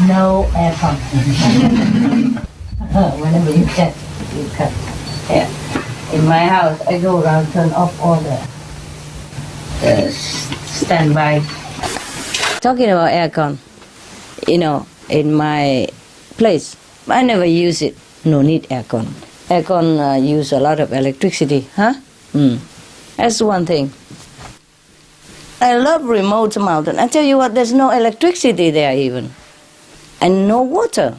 No aircon. Whenever you can. Yeah. In my house, I go around, turn off all the standby. Talking about aircon, in my place, I never use it. No need aircon. Aircon use a lot of electricity, huh? That's one thing. I love remote mountain. I tell you what, there's no electricity there even. And no water.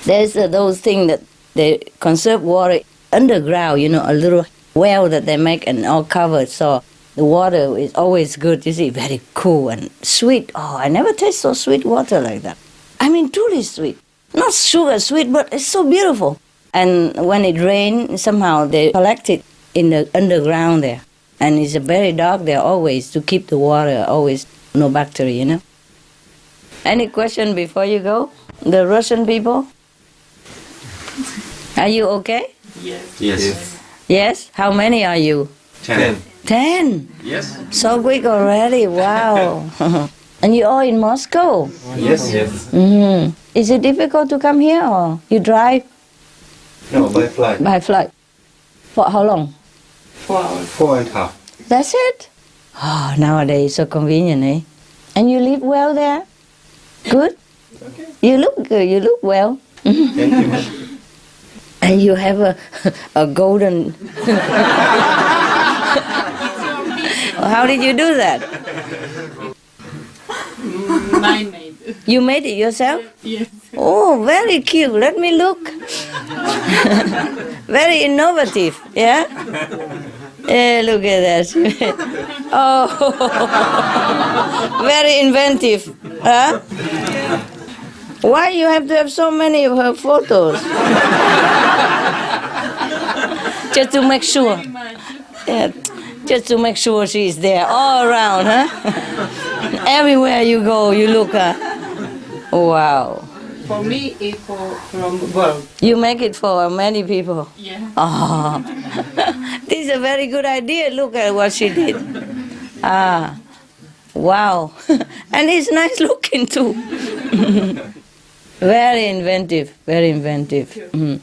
There's those things that they conserve water underground, a little well that they make and all covered. So the water is always good, you see, very cool and sweet. Oh, I never taste so sweet water like that. I mean, truly sweet. Not sugar sweet, but it's so beautiful. And when it rains, somehow they collect it in the underground there. And it's very dark there always to keep the water, always no bacteria, Any question before you go? The Russian people? Are you okay? Yes. Yes? How many are you? 10. 10? Yes. So quick already, wow. And you're all in Moscow? Yes. Mm-hmm. Is it difficult to come here or you drive? No, by flight. By flight. For how long? 4 hours. 4.5. That's it? Oh, nowadays so convenient, eh? And you live well there? Good? Okay. You look good, you look well. Thank you. And you have a golden... How did you do that? Mine made. You made it yourself? Yes. Oh, very cute. Let me look. Very innovative, yeah? Yeah, look at that. Oh, very inventive. Huh? Why you have to have so many of her photos? Just to make sure. Yeah, just to make sure she's there all around, huh? Everywhere you go, you look. Wow. For me, it's from world. You make it for many people. Yeah. Oh, this is a very good idea. Look at what she did. Ah, wow. And it's nice looking too. Very inventive, very inventive. Mm.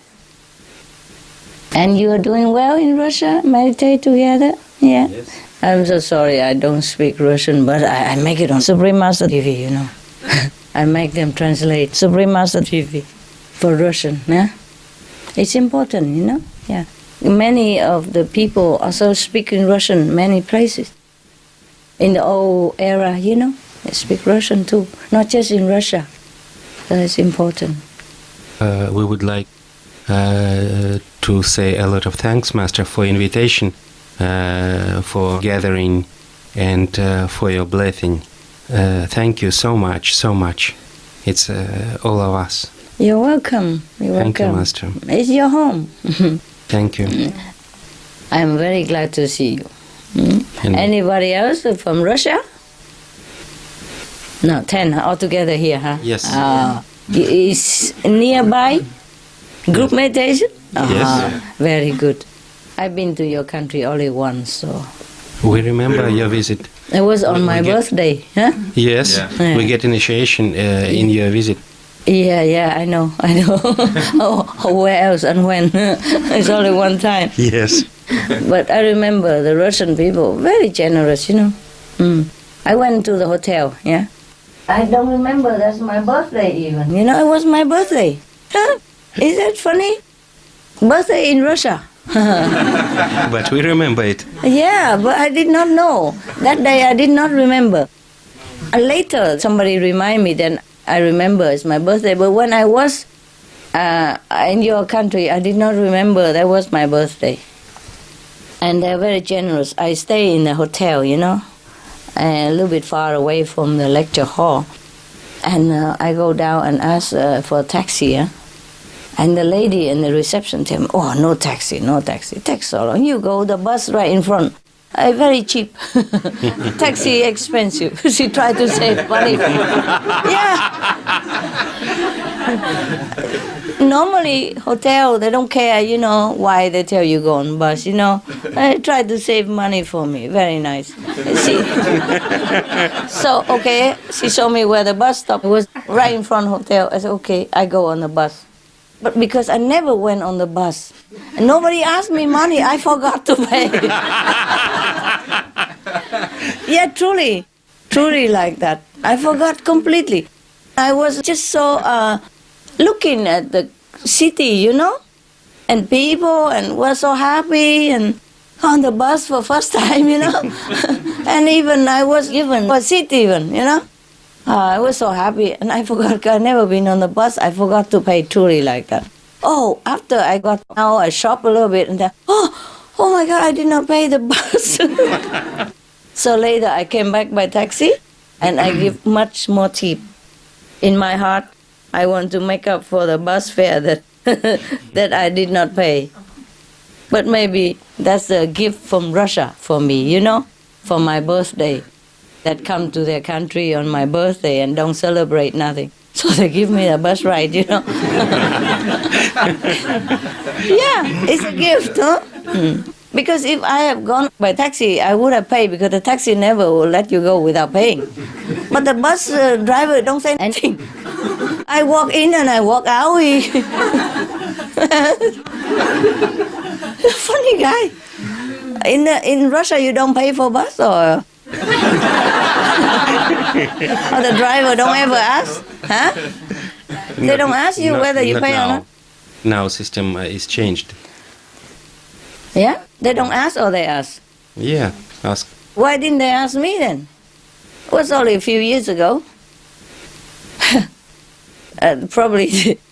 And you are doing well in Russia? Meditate together? Yeah. Yes. I'm so sorry I don't speak Russian, but I make it on Supreme Master TV, I make them translate Supreme Master TV for Russian, yeah? It's important, yeah. Many of the people also speak in Russian many places. In the old era, they speak Russian too, not just in Russia. So it's important. We would like to say a lot of thanks, Master, for invitation, for gathering and for your blessing. Thank you so much, so much. It's all of us. You're welcome. You're Thank you, welcome. Master. It's your home. Thank you. I'm very glad to see you. And Anybody else from Russia? No, 10 altogether here, huh? Yes. Is nearby group meditation? Yes. Very good. I've been to your country only once, so we remember your visit. it was on my get- birthday, huh? Yes, Yeah. we get initiation in your visit. Yeah, I know. Oh, where else and when? It's only one time. Yes. But I remember the Russian people, very generous, I went to the hotel, yeah. I don't remember, that's my birthday even. It was my birthday. Huh? Is that funny? Birthday in Russia. But we remember it. Yeah, but I did not know. That day I did not remember. Later, somebody reminded me, then I remember it's my birthday. But when I was in your country, I did not remember that was my birthday. And they're very generous. I stay in a hotel, a little bit far away from the lecture hall. And I go down and ask for a taxi, yeah? And the lady in the reception tell me, oh, no taxi. Takes so long. You go, the bus right in front. Very cheap. Taxi expensive. She tried to save money. Yeah. Normally, hotel, they don't care, why they tell you go on bus, They try to save money for me. Very nice. So, okay, she showed me where the bus stop was right in front hotel. I said, okay, I go on the bus. But because I never went on the bus, and nobody asked me money, I forgot to pay. Yeah, truly like that. I forgot completely. I was just so looking at the city, and people, and was so happy, and on the bus for first time, and even I was given a seat even, I was so happy, and I forgot, I'd never been on the bus, I forgot to pay truly like that. Oh, after I got out, I shopped a little bit, and then, oh my God, I did not pay the bus. So later I came back by taxi, and I give much more tip. In my heart, I want to make up for the bus fare that that I did not pay. But maybe that's a gift from Russia for me, for my birthday. That come to their country on my birthday and don't celebrate nothing. So they give me a bus ride, Yeah, it's a gift, huh? Because if I have gone by taxi, I would have paid because the taxi never will let you go without paying. But the bus driver don't say anything. I walk in and I walk out. Funny guy. In Russia, you don't pay for bus or the driver don't ever ask, huh? They don't ask you whether you pay or not. Now system is changed. Yeah, they don't ask or they ask. Yeah, ask. Why didn't they ask me then? It was only a few years ago. Probably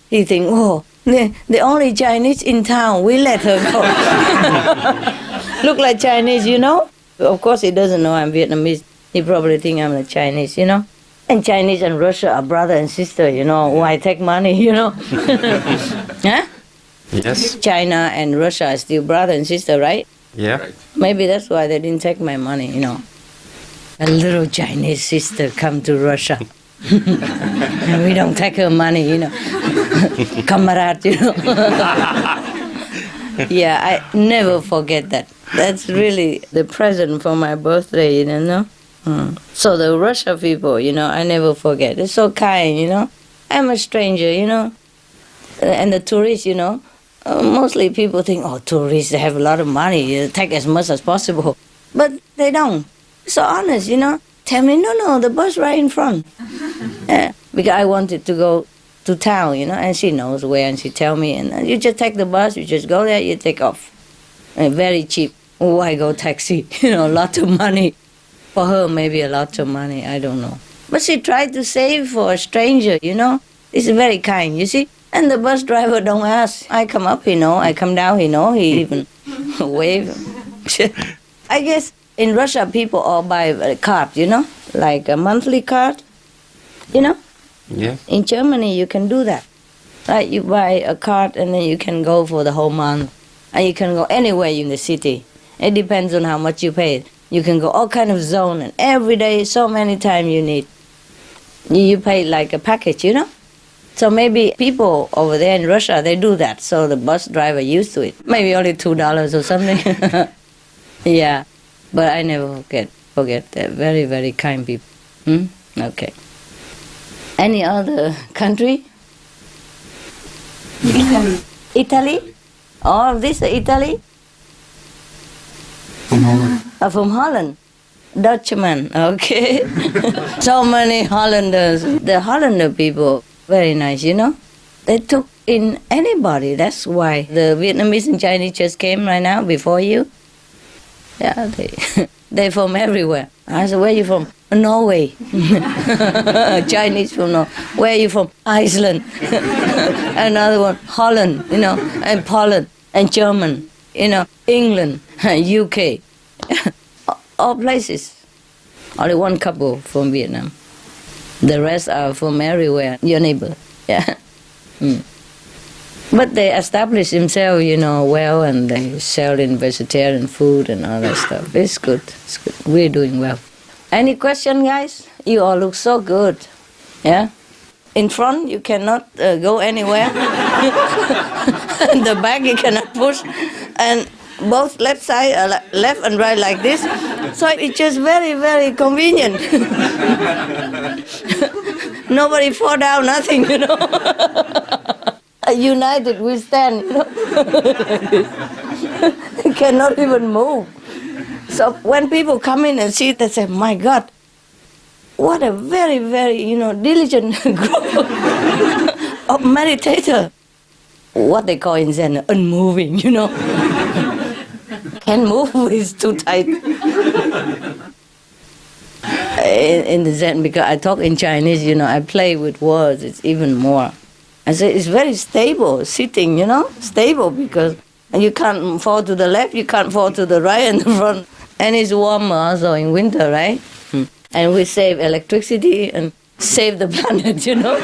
he think, oh, the only Chinese in town, we let her go. Look like Chinese, Of course, he doesn't know I'm Vietnamese. He probably think I'm a Chinese, And Chinese and Russia are brother and sister, Why take money, Huh? Yes. China and Russia are still brother and sister, right? Yeah. Right. Maybe that's why they didn't take my money, A little Chinese sister come to Russia. And we don't take her money, Comrade, Yeah, I never forget that. That's really the present for my birthday, So the Russia people, I never forget. They're so kind, I'm a stranger, And the tourists, mostly people think, oh, tourists, they have a lot of money, take as much as possible. But they don't. So honest, Tell me, no, the bus right in front. Yeah, because I wanted to go to town, and she knows where, and she tell me, and you just take the bus, you just go there, you take off. And very cheap. Why go taxi? A lot of money. For her, maybe a lot of money, I don't know. But she tried to save for a stranger, It's very kind, you see. And the bus driver don't ask. I come up, I come down, he even wave. I guess In Russia, people all buy a card, you know, like a monthly card, you know. Yeah. In Germany, you can do that. Right? You buy a card and then you can go for the whole month. And you can go anywhere in the city. It depends on how much you pay. You can go all kind of zone, and every day, so many times you need. You pay like a package, you know. So maybe people over there in Russia, they do that. So the bus driver used to it. Maybe only $2 or something. Yeah. But I never forget. They're very, very kind people. Okay. Any other country? Italy? All of this Italy? From Holland. From Holland. Dutchman, okay. So many Hollanders. The Hollander people, very nice, you know. They took in anybody. That's why the Vietnamese and Chinese just came right now before you. Yeah, they're from everywhere. I said, where are you from? Norway. Chinese from Norway. Where are you from? Iceland. Another one, Holland, you know, and Poland, and German, you know, England, UK. All places. Only one couple from Vietnam. The rest are from everywhere, your neighbor. Yeah. But they establish themselves, you know, well, and they sell in vegetarian food and all that stuff. It's good. It's good. We're doing well. Any question, guys? You all look so good. Yeah? In front, you cannot go anywhere. In the back, you cannot push. And both left side, left and right like this. So it's just very, very convenient. Nobody fall down, nothing, you know. United we stand, you know. Cannot even move. So when people come in and see it, they say, my God, what a very, very, you know, diligent group of meditator. What they call in Zen, unmoving, you know. Can't move, it's too tight. In the Zen, because I talk in Chinese, you know, I play with words, it's even more. I say it's very stable, sitting, you know, stable, because you can't fall to the left, you can't fall to the right and the front. And it's warmer also in winter, right? And we save electricity and save the planet, you know.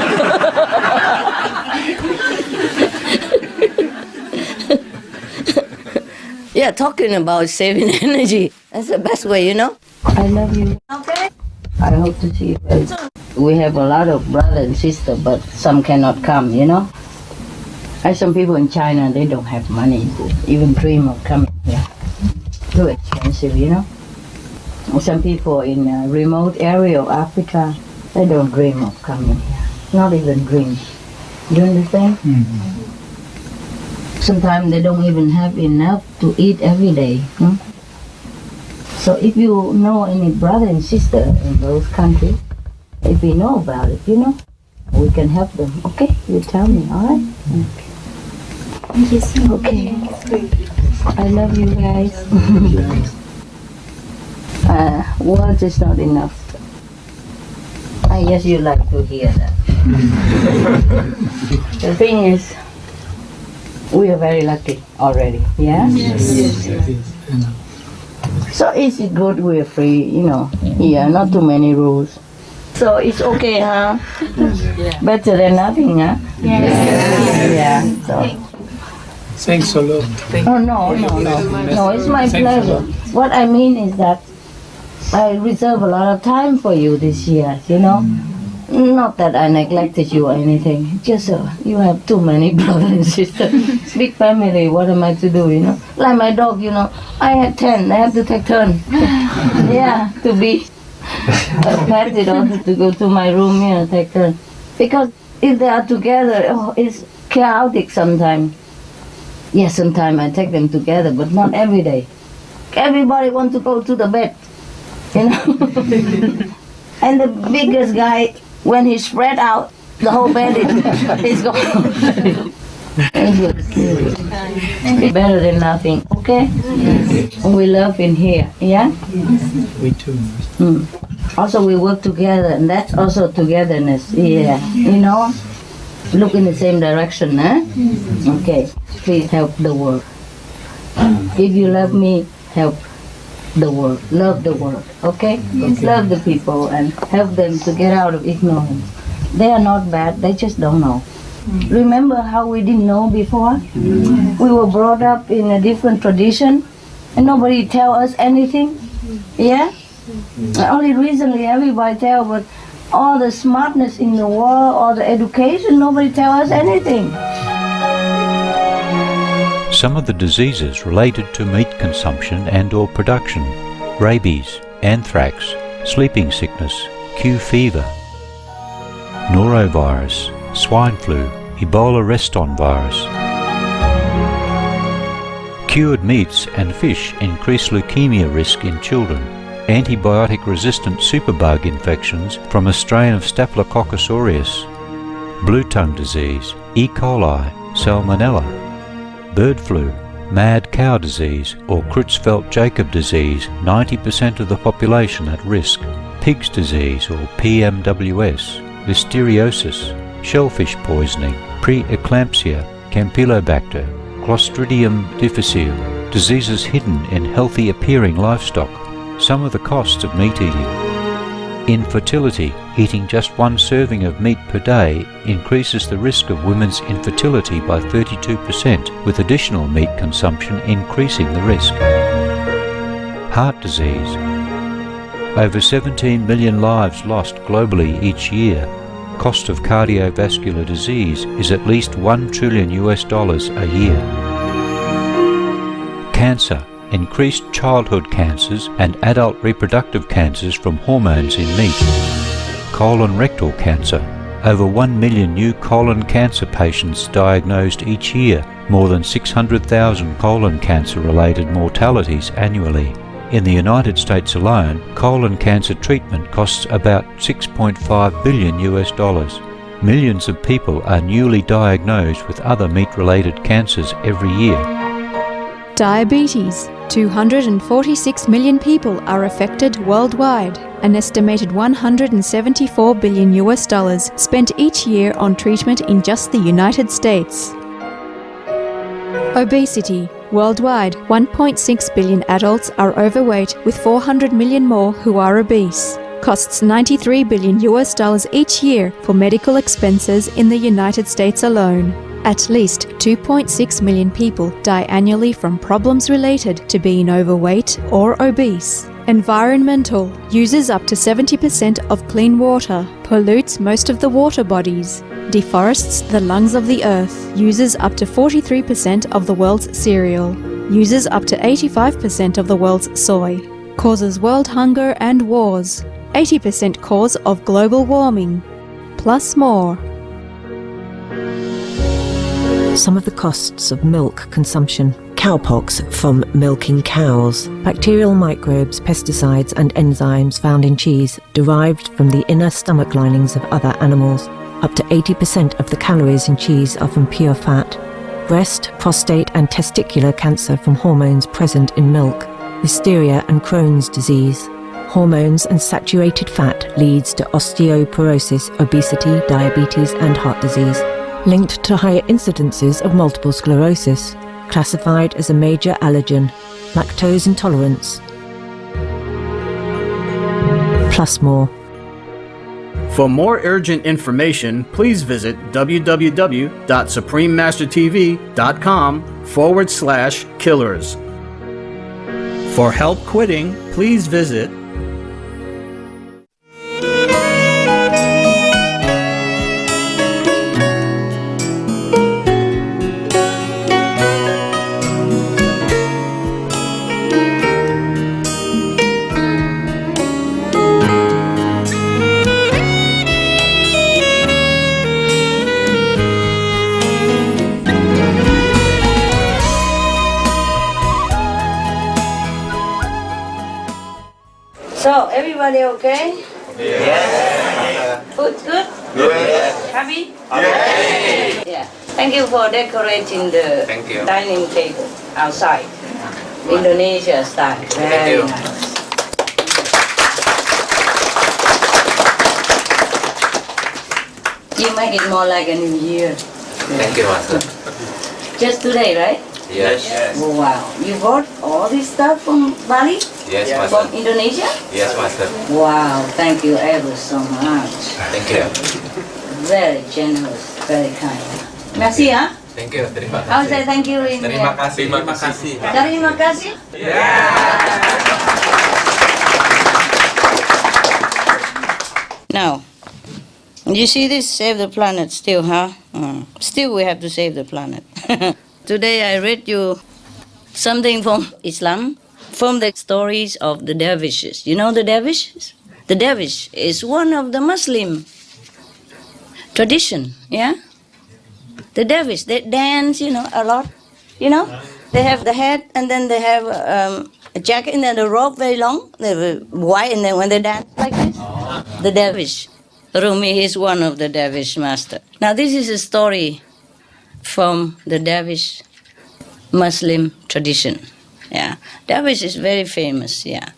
Yeah, talking about saving energy, that's the best way, you know. I love you. Okay. I hope to see you very soon. We have a lot of brothers and sisters, but some cannot come, you know. And some people in China, they don't have money to even dream of coming here. Too expensive, you know. And some people in a remote area of Africa, they don't dream of coming here. Not even dream. You understand? Mm-hmm. Sometimes they don't even have enough to eat every day. So if you know any brother and sister in those countries, if we know about it, you know, we can help them. Okay, you tell me, all right? Okay. Thank you so much. Okay. I love you guys. Words is not enough. I guess you like to hear that. The thing is, we are very lucky already, yeah? Yes. So it's good we're free, you know, here, not too many rules. So it's okay, huh? Yeah. Better than nothing, huh? Yes. Yeah. So. Thanks a lot. Oh, no, it's my pleasure. What I mean is that I reserve a lot of time for you this year, you know? Not that I neglected you or anything, just you have too many brothers and sisters. Big family, what am I to do, you know? Like my dog, you know, I had 10, I have to take turn. Yeah, to be petted or to go to my room, you know, take turn. Because if they are together, it's chaotic sometimes. Yes, sometimes I take them together, but not every day. Everybody wants to go to the bed, you know? And the biggest guy, when he spread out, the whole bed is gone. It's better than nothing, okay? We love in here, yeah? We too. Also, we work together, and that's also togetherness, yeah. You know? Look in the same direction, huh? Okay, please help the world. If you love me, help the world, love the world, okay? Love the people and help them to get out of ignorance. They are not bad, they just don't know. Remember how we didn't know before? We were brought up in a different tradition and nobody tell us anything. Yeah? Only recently everybody tell, but all the smartness in the world, all the education, nobody tell us anything. Some of the diseases related to meat consumption and or production: rabies, anthrax, sleeping sickness, Q fever, norovirus, swine flu, Ebola reston virus. Cured meats and fish increase leukemia risk in children. Antibiotic-resistant superbug infections from a strain of Staphylococcus aureus. Blue tongue disease, E. coli, salmonella. Bird flu, mad cow disease or Creutzfeldt-Jakob disease, 90% of the population at risk. Pig's disease or PMWS, listeriosis, shellfish poisoning, preeclampsia, Campylobacter, Clostridium difficile, diseases hidden in healthy appearing livestock. Some of the costs of meat eating. Infertility. Eating just one serving of meat per day increases the risk of women's infertility by 32%, with additional meat consumption increasing the risk. Heart disease. Over 17 million lives lost globally each year. Cost of cardiovascular disease is at least $1 trillion a year. Cancer. Increased childhood cancers and adult reproductive cancers from hormones in meat. Colon rectal cancer. Over 1 million new colon cancer patients diagnosed each year, more than 600,000 colon cancer-related mortalities annually. In the United States alone, colon cancer treatment costs about $6.5 billion. Millions of people are newly diagnosed with other meat-related cancers every year. Diabetes. 246 million people are affected worldwide. An estimated $174 billion spent each year on treatment in just the United States. Obesity. Worldwide, 1.6 billion adults are overweight, with 400 million more who are obese. Costs $93 billion each year for medical expenses in the United States alone. At least 2.6 million people die annually from problems related to being overweight or obese. Environmental. Uses up to 70% of clean water. Pollutes most of the water bodies. Deforests the lungs of the earth. Uses up to 43% of the world's cereal. Uses up to 85% of the world's soy. Causes world hunger and wars. 80% cause of global warming. Plus more. Some of the costs of milk consumption. Cowpox from milking cows. Bacterial microbes, pesticides and enzymes found in cheese derived from the inner stomach linings of other animals. Up to 80% of the calories in cheese are from pure fat. Breast, prostate and testicular cancer from hormones present in milk. Listeria and Crohn's disease. Hormones and saturated fat leads to osteoporosis, obesity, diabetes and heart disease. Linked to higher incidences of multiple sclerosis, classified as a major allergen, lactose intolerance. Plus more. For more urgent information, please visit www.suprememastertv.com/killers. For help quitting, please visit So, everybody okay? Yes. Food good? Yes. Happy? Yes. Yeah. Thank you for decorating the dining table outside. Indonesia style. Very nice. You make it more like a new year. Thank you, Master. Just today, right? Yes. Oh, wow. You bought all this stuff from Bali? Yes, From master. Indonesia? Yes, master. Wow, thank you ever so much. Thank you. Very generous, very kind. Merci ya. Thank you. Terima How say kasih. thank you in Terima kasih. Terima kasih. Terima kasih. Now, you see this save the planet still, huh? Still we have to save the planet. Today I read you something from Islam, from the stories of the dervishes. You know the dervishes? The dervish is one of the Muslim tradition, yeah? The dervish, they dance, a lot, They have the hat and then they have a jacket and then the robe very long, they were white, and then when they dance like this, the dervish. Rumi is one of the dervish master. Now this is a story from the dervish Muslim tradition. Yeah, dervish is very famous. Yeah,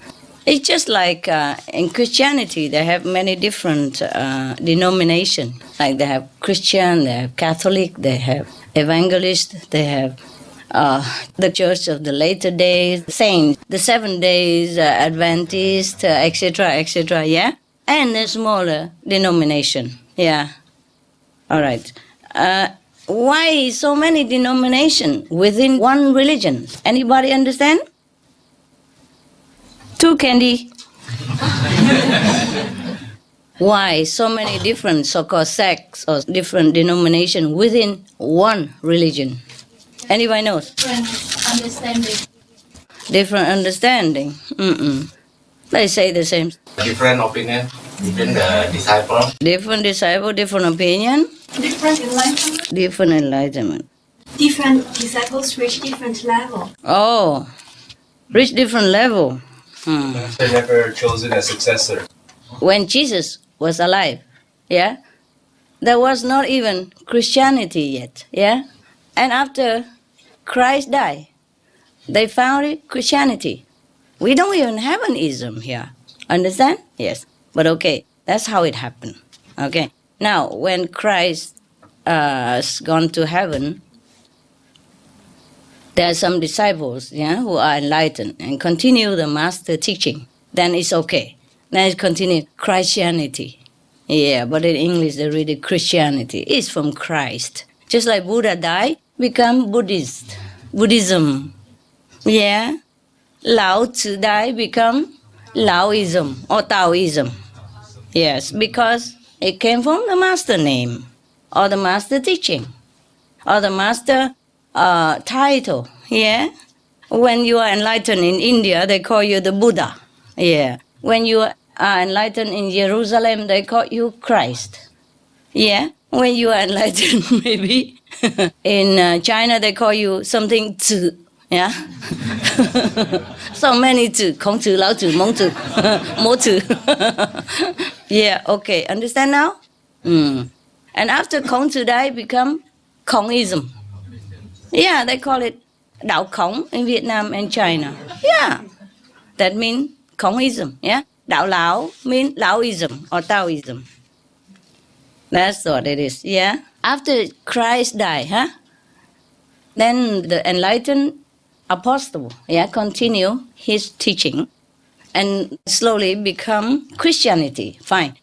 it's just like in Christianity they have many different denominations. Like they have Christian, they have Catholic, they have Evangelist, they have the Church of the Later Days, Saints, the 7 Days Adventist, etc., etc. Yeah, and a smaller denomination. Yeah, all right. Why so many denominations within one religion? Anybody understand? 2 candy. Why so many different so-called sects or different denominations within one religion? Anybody knows? Different understanding. Different understanding. They say the same. Different opinion. Different disciple. Different disciple, different opinion, Different enlightenment. different enlightenment. Different disciples reach different level. Oh, reach different level. Master never chosen a successor. When Jesus was alive, yeah, there was not even Christianity yet, yeah, and after Christ died, they founded Christianity. We don't even have an ism here. Understand? Yes. But okay, that's how it happened. Okay. Now, when Christ has gone to heaven, there are some disciples, who are enlightened and continue the master teaching. Then it's okay. Then it continues Christianity. Yeah, but in English they read it Christianity. It's from Christ. Just like Buddha died, become Buddhist. Buddhism. Yeah. Lao Tzu died, become Laoism or Taoism. Yes, because it came from the master name or the master teaching or the master title. Yeah. When you are enlightened in India, they call you the Buddha. Yeah. When you are enlightened in Jerusalem, they call you Christ. Yeah. When you are enlightened, maybe in China, they call you something Tzu. Yeah. So many Tzu. Kong Tzu, Lao Tzu, Mong Tzu, Mo Tzu. Yeah, okay. Understand now? And after Kong Tzu died, become Kongism. Yeah, they call it Đạo Khổng in Vietnam and China. Yeah. That means Kongism. Yeah. Đạo Lão means Laoism or Taoism. That's what it is. Yeah. After Christ died, then the enlightened apostle, continue his teaching and slowly become Christianity. Fine.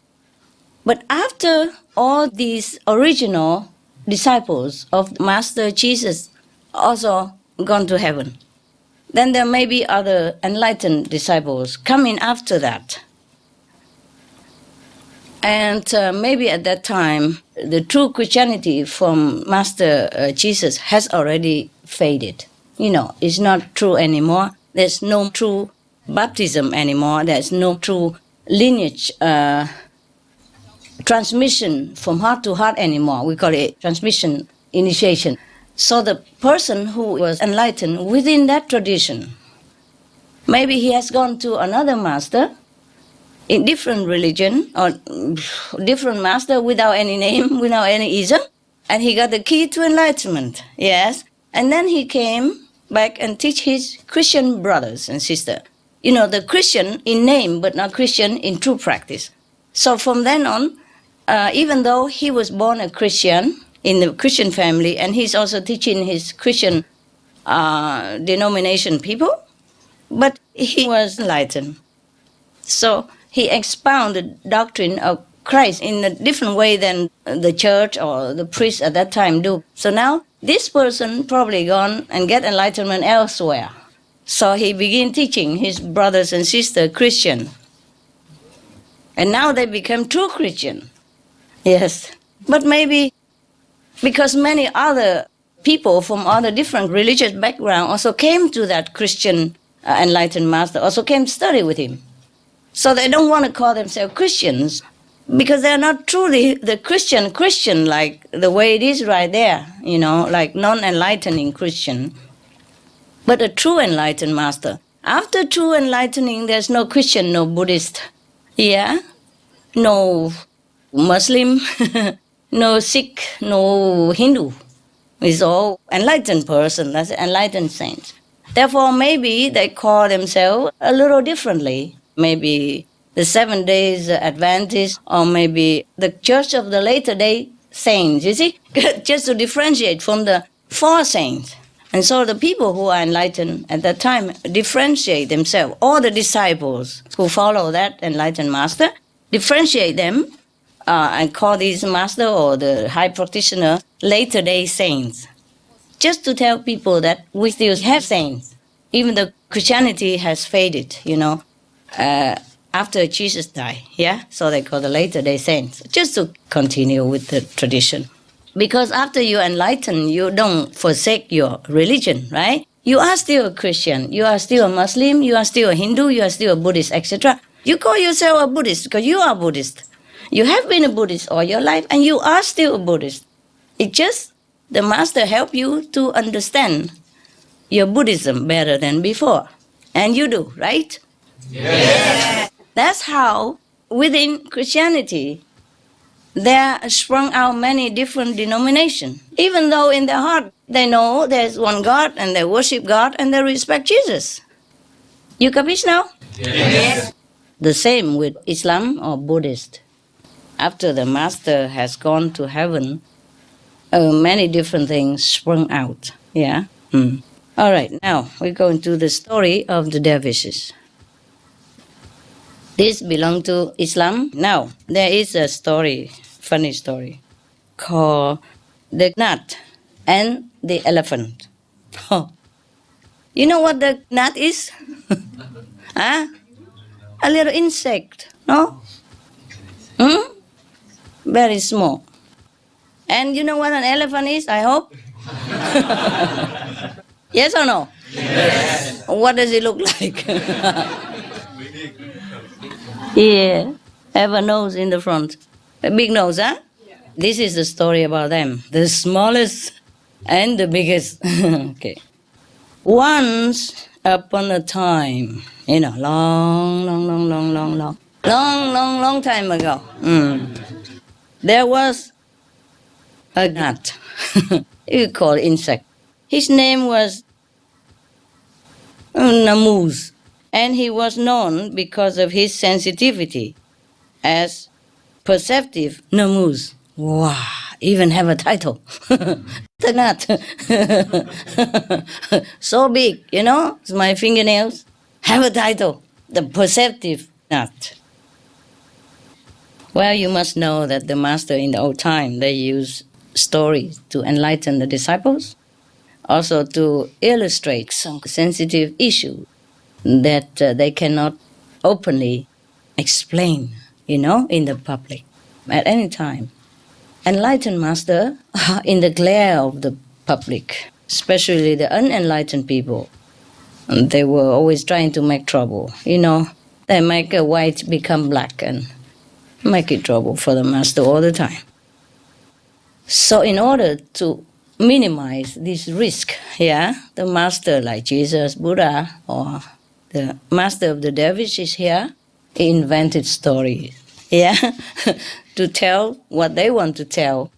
But after all these original disciples of Master Jesus also gone to heaven, then there may be other enlightened disciples coming after that. And maybe at that time, the true Christianity from Master Jesus has already faded. It's not true anymore. There's no true baptism anymore. There's no true lineage transmission from heart to heart anymore. We call it transmission initiation. So the person who was enlightened within that tradition, maybe he has gone to another master in different religion or different master without any name, without any ism, and he got the key to enlightenment. Yes. And then he came back and teach his Christian brothers and sisters. The Christian in name, but not Christian in true practice. So from then on, even though he was born a Christian in the Christian family, and he's also teaching his Christian denomination people, but he was enlightened. So he expounded doctrine of Christ in a different way than the church or the priest at that time do. So now this person probably gone and get enlightenment elsewhere. So he began teaching his brothers and sisters Christian. And now they become true Christian. Yes. But maybe because many other people from other different religious backgrounds also came to that Christian enlightened master, also came to study with him. So they don't want to call themselves Christians because they're not truly the Christian like the way it is right there, like non-enlightening Christian, but a true enlightened master. After true enlightening, there's no Christian, no Buddhist, no Muslim, no Sikh, no Hindu. It's all enlightened person, that's enlightened saints. Therefore, maybe they call themselves a little differently. Maybe the 7 Days Adventist, or maybe the Church of the Latter Day Saints, you see? Just to differentiate from the four saints. And so the people who are enlightened at that time differentiate themselves. All the disciples who follow that enlightened master, differentiate them and call these master or the high practitioner Latter Day Saints. Just to tell people that we still have saints. Even though Christianity has faded, after Jesus died, so they call the Latter Day Saints, just to continue with the tradition. Because after you enlighten, you don't forsake your religion, right? You are still a Christian, you are still a Muslim, you are still a Hindu, you are still a Buddhist, etc. You call yourself a Buddhist because you are Buddhist. You have been a Buddhist all your life and you are still a Buddhist. It just, the master help you to understand your Buddhism better than before. And you do, right? Yes. That's how within Christianity there sprung out many different denominations. Even though in their heart they know there's one God and they worship God and they respect Jesus. You capish now? Yes. The same with Islam or Buddhist. After the master has gone to heaven, many different things sprung out. All right, now we go into the story of the dervishes. This belongs to Islam. Now, there is a story, funny story, called the gnat and the elephant. You know what the gnat is? A little insect, no? Very small. And you know what an elephant is, I hope? Yes or no? Yes. What does it look like? Have a nose in the front. A big nose, huh? Yeah. This is the story about them. The smallest and the biggest. Okay. Once upon a time, long time ago, there was a gnat. You call it insect. His name was Namuz, and he was known because of his sensitivity as perceptive Namuz. Wow, even have a title. The gnat. So big, it's my fingernails. Have a title. The perceptive gnat. Well, you must know that the master in the old time, they used stories to enlighten the disciples, also to illustrate some sensitive issue that they cannot openly explain, in the public at any time. Enlightened master, in the glare of the public, especially the unenlightened people, they were always trying to make trouble. They make a white become black and make it trouble for the master all the time. So in order to minimize this risk, the master like Jesus, Buddha, or the master of the dervishes here, he invented stories, to tell what they want to tell.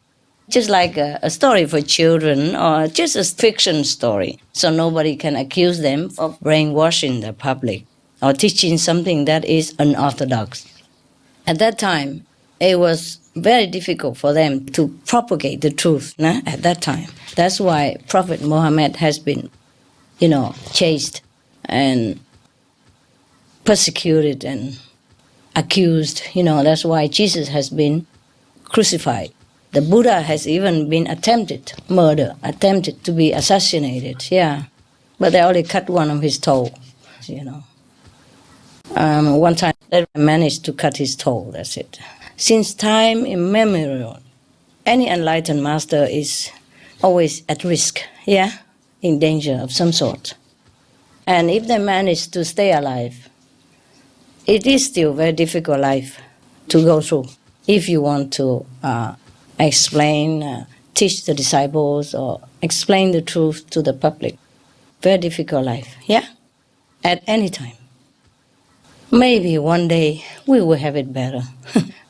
Just like a story for children or just a fiction story, so nobody can accuse them of brainwashing the public or teaching something that is unorthodox. At that time, it was very difficult for them to propagate the truth at that time. That's why Prophet Muhammad has been, chased and persecuted and accused. That's why Jesus has been crucified. The Buddha has even been attempted murder, attempted to be assassinated, yeah. But they only cut one of his toe, One time they managed to cut his toe, that's it. Since time immemorial, any enlightened master is always at risk, yeah, in danger of some sort. And if they manage to stay alive, it is still a very difficult life to go through. If you want to explain, teach the disciples, or explain the truth to the public, very difficult life, yeah, at any time. Maybe one day we will have it better.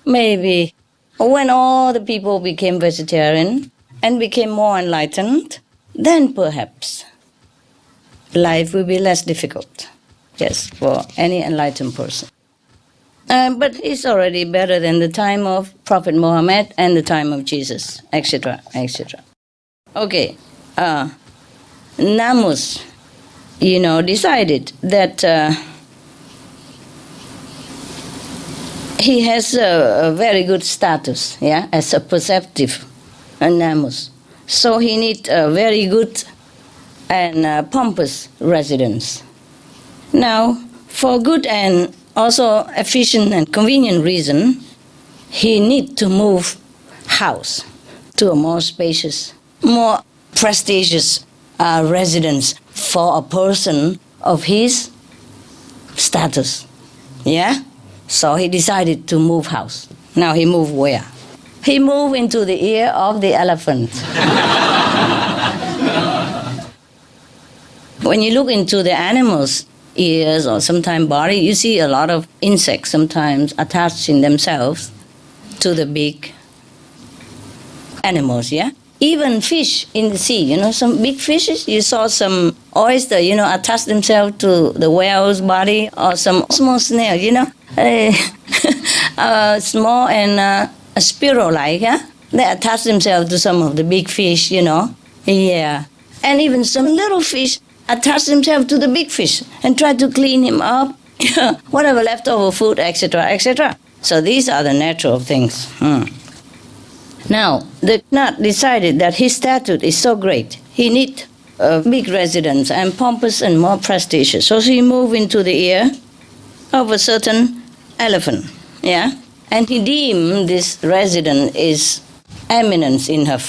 Maybe when all the people became vegetarian and became more enlightened, then perhaps life will be less difficult, yes, for any enlightened person. But it's already better than the time of Prophet Muhammad and the time of Jesus, etc., etc. Okay, Namus, decided that he has a very good status, yeah, as a perceptive Namus. So he needs a very good and pompous residence. Now, for good and also efficient and convenient reason, he needs to move house to a more spacious, more prestigious residence for a person of his status. Yeah? So he decided to move house. Now he moved where? He moved into the ear of the elephant. When you look into the animals' ears or sometimes body, you see a lot of insects sometimes attaching themselves to the big animals, yeah? Even fish in the sea, some big fishes, you saw some oyster, attach themselves to the whale's body, or some small snail, small and a sparrow-like, yeah? They attach themselves to some of the big fish, yeah. And even some little fish attach themselves to the big fish and try to clean him up, whatever leftover food, etc., etc. So these are the natural things. Now, the Nat decided that his status is so great, he needs a big residence and pompous and more prestigious. So he moved into the ear of a certain elephant, yeah? And he deemed this residence is eminence enough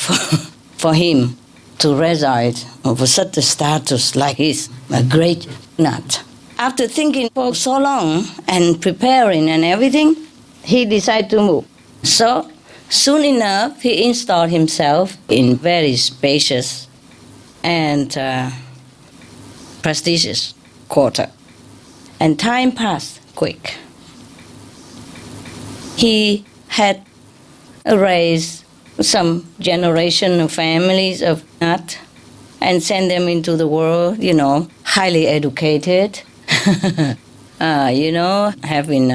for him to reside over such a status like his, a great Nat. After thinking for so long and preparing and everything, he decided to move. So soon enough, he installed himself in very spacious and prestigious quarter. And time passed quick. He had raised some generation of families of Nat and sent them into the world, highly educated, having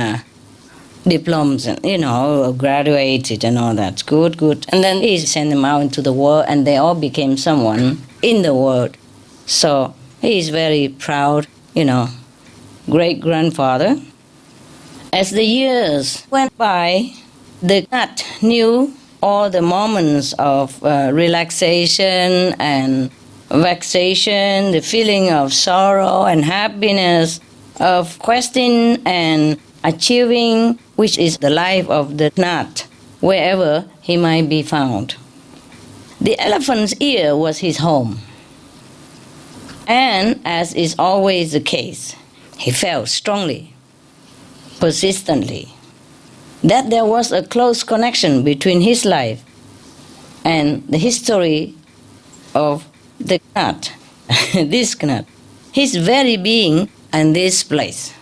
diplomas and, graduated and all that. Good. And then he sent them out into the world and they all became someone in the world. So he is very proud, great-grandfather. As the years went by, the Nat knew all the moments of relaxation and vexation, the feeling of sorrow and happiness, of questing and achieving, which is the life of the Nat, wherever he might be found. The elephant's ear was his home. And as is always the case, he felt strongly, persistently, that there was a close connection between his life and the history of the Nat, this Nat, his very being and this place.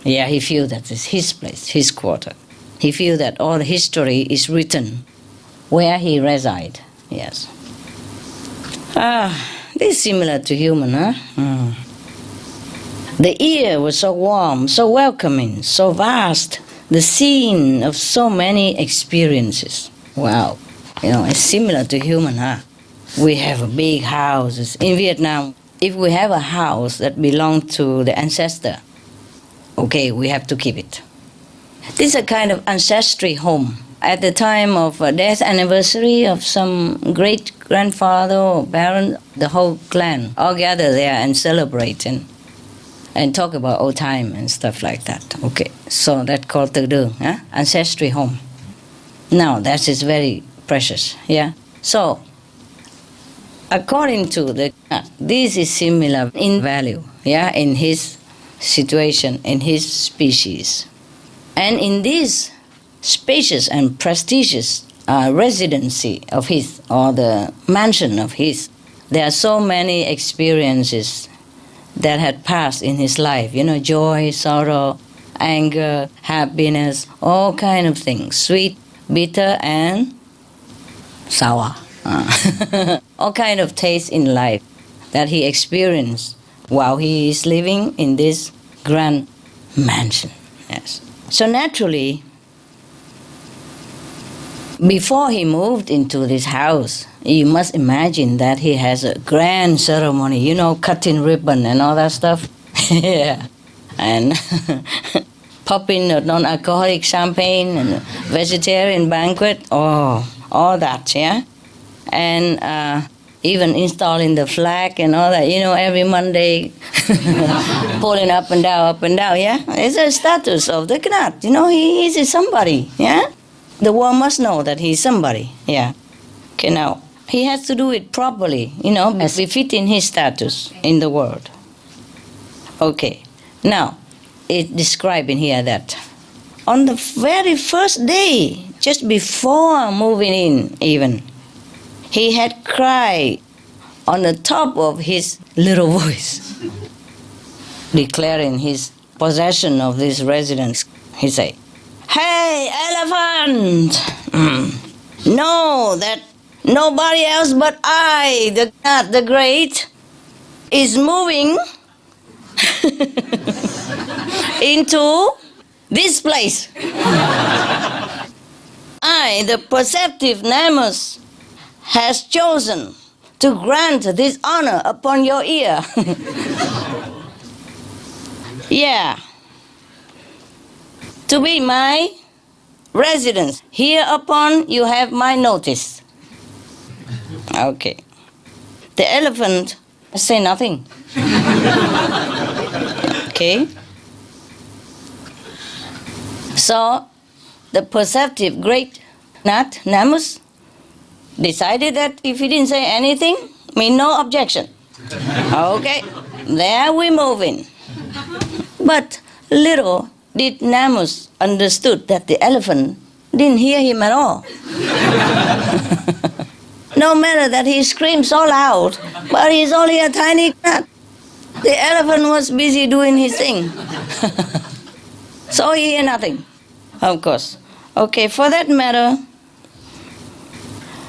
Yeah, he feels that it's his place, his quarter. He feels that all the history is written where he resides, yes. This is similar to human, huh? The ear was so warm, so welcoming, so vast, the scene of so many experiences. Wow. It's similar to human, huh? We have big houses. In Vietnam, if we have a house that belongs to the ancestor, Okay, we have to keep it. This is a kind of ancestry home. At the time of death anniversary of some great-grandfather or parent, the whole clan all gather there and celebrate and talk about old time and stuff like that. Okay, so that's called the đường, ancestry home. Now, that is very precious, yeah? So, according to this is similar in value, yeah, in his situation, in his species. And in this spacious and prestigious residency of his, or the mansion of his, there are so many experiences that had passed in his life, joy, sorrow, anger, happiness, all kind of things, sweet, bitter, and sour. All kind of taste in life that he experienced while he is living in this grand mansion. Yes. So naturally, before he moved into this house, you must imagine that he has a grand ceremony, cutting ribbon and all that stuff. Yeah. And popping non-alcoholic champagne and vegetarian banquet, all that, yeah? And even installing the flag and all that, every Monday, pulling up and down, yeah? It's a status of the Gnat, he is somebody, yeah? The world must know that he's somebody, yeah? Okay, now, he has to do it properly, as befitting his status in the world. Okay, now, it's describing here that on the very first day, just before moving in even, he had cried on the top of his little voice, declaring his possession of this residence. He said, "Hey, elephant! Know that nobody else but I, the God, the Great, is moving into this place. I, the perceptive Namus, has chosen to grant this honor upon your ear." Yeah. To be my residence. Hereupon you have my notice. Okay. The elephant say nothing. Okay. So the perceptive great Nat Namus decided that if he didn't say anything, mean no objection. Okay, there we move in. But little did Namus understood that the elephant didn't hear him at all. No matter that he screamed so loud, but he's only a tiny cat. The elephant was busy doing his thing. So he heard nothing, of course. Okay, for that matter,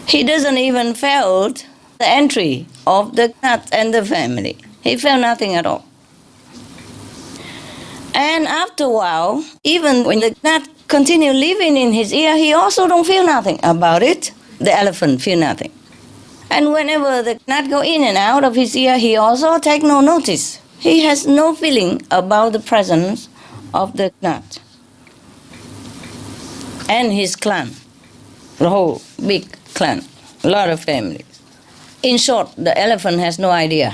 he doesn't even felt the entry of the cat and the family. He felt nothing at all. And after a while, even when the cat continued living in his ear, he also don't feel nothing about it. The elephant feel nothing. And whenever the gnat go in and out of his ear, he also take no notice. He has no feeling about the presence of the gnat. And his clan, the whole big clan, a lot of families. In short, the elephant has no idea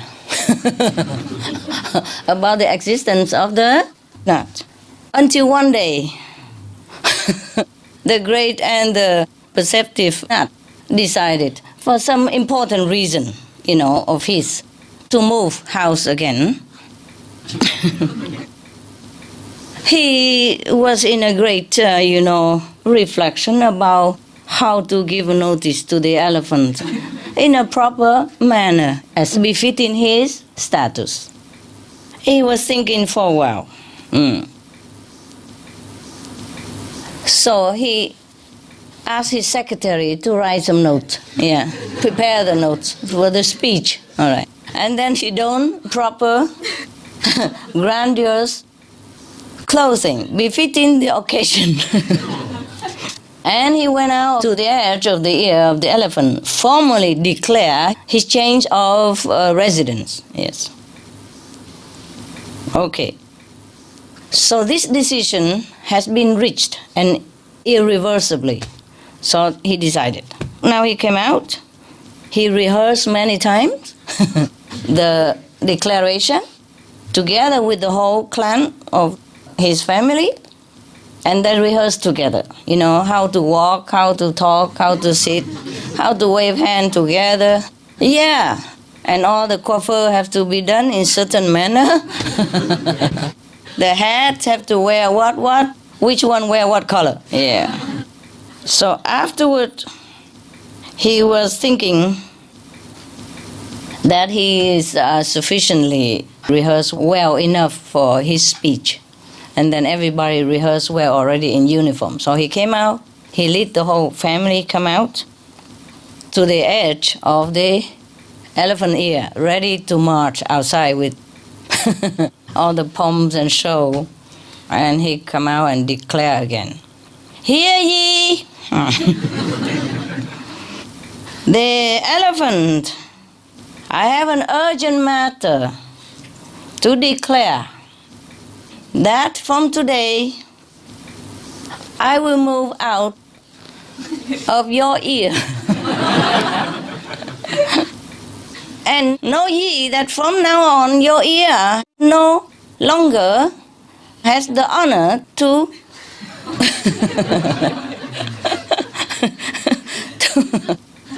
about the existence of the gnat. Until one day, the great and the perceptive gnat decided, for some important reason, of his, to move house again. He was in a great, reflection about how to give notice to the elephant in a proper manner, as befitting his status. He was thinking for a while. So he asked his secretary to write some notes. Yeah, prepare the notes for the speech. All right. And then she donned proper, grandiose clothing, befitting the occasion. And he went out to the edge of the ear of the elephant, formally declare his change of residence. Yes. Okay. So this decision has been reached and irreversibly. So he decided. Now he came out. He rehearsed many times the declaration together with the whole clan of his family, and they rehearsed together. You know, how to walk, how to talk, how to sit, how to wave hand together. Yeah, and all the coiffure have to be done in certain manner. The hats have to wear what, which one wear what color. Yeah. So afterward, he was thinking that he is sufficiently rehearsed well enough for his speech. And then everybody rehearsed well already in uniform. So he came out, he led the whole family come out to the edge of the elephant ear, ready to march outside with all the pomps and show. And he come out and declare again, "Hear ye! The elephant, I have an urgent matter to declare that from today I will move out of your ear. And know ye that from now on your ear no longer has the honor to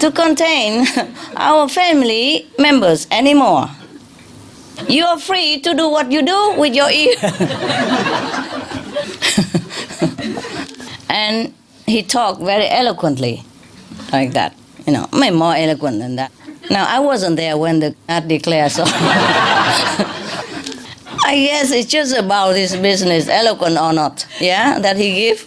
to contain our family members anymore. You are free to do what you do with your ear." And he talked very eloquently, like that. You know, maybe more eloquent than that. Now, I wasn't there when the cat declared, so I guess it's just about this business, eloquent or not, yeah, that he gave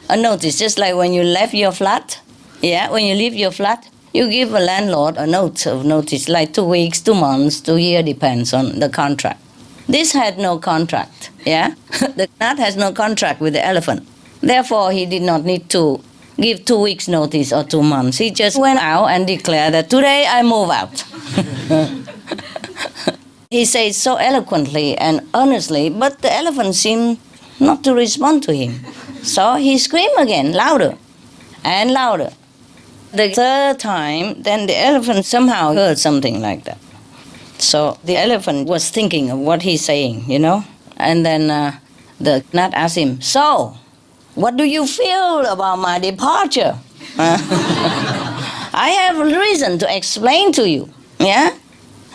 a notice, just like when you left your flat, yeah, when you leave your flat, you give a landlord a note of notice, like 2 weeks, 2 months, 2 years, depends on the contract. This had no contract, yeah? The cat has no contract with the elephant. Therefore, he did not need to give 2 weeks notice or 2 months. He just went out and declared that today I move out. He said so eloquently and earnestly, but the elephant seemed not to respond to him. So he screamed again, louder and louder. The third time, then the elephant somehow heard something like that. So the elephant was thinking of what he's saying, you know. And then the gnat asked him, "So, what do you feel about my departure?" "I have a reason to explain to you, yeah?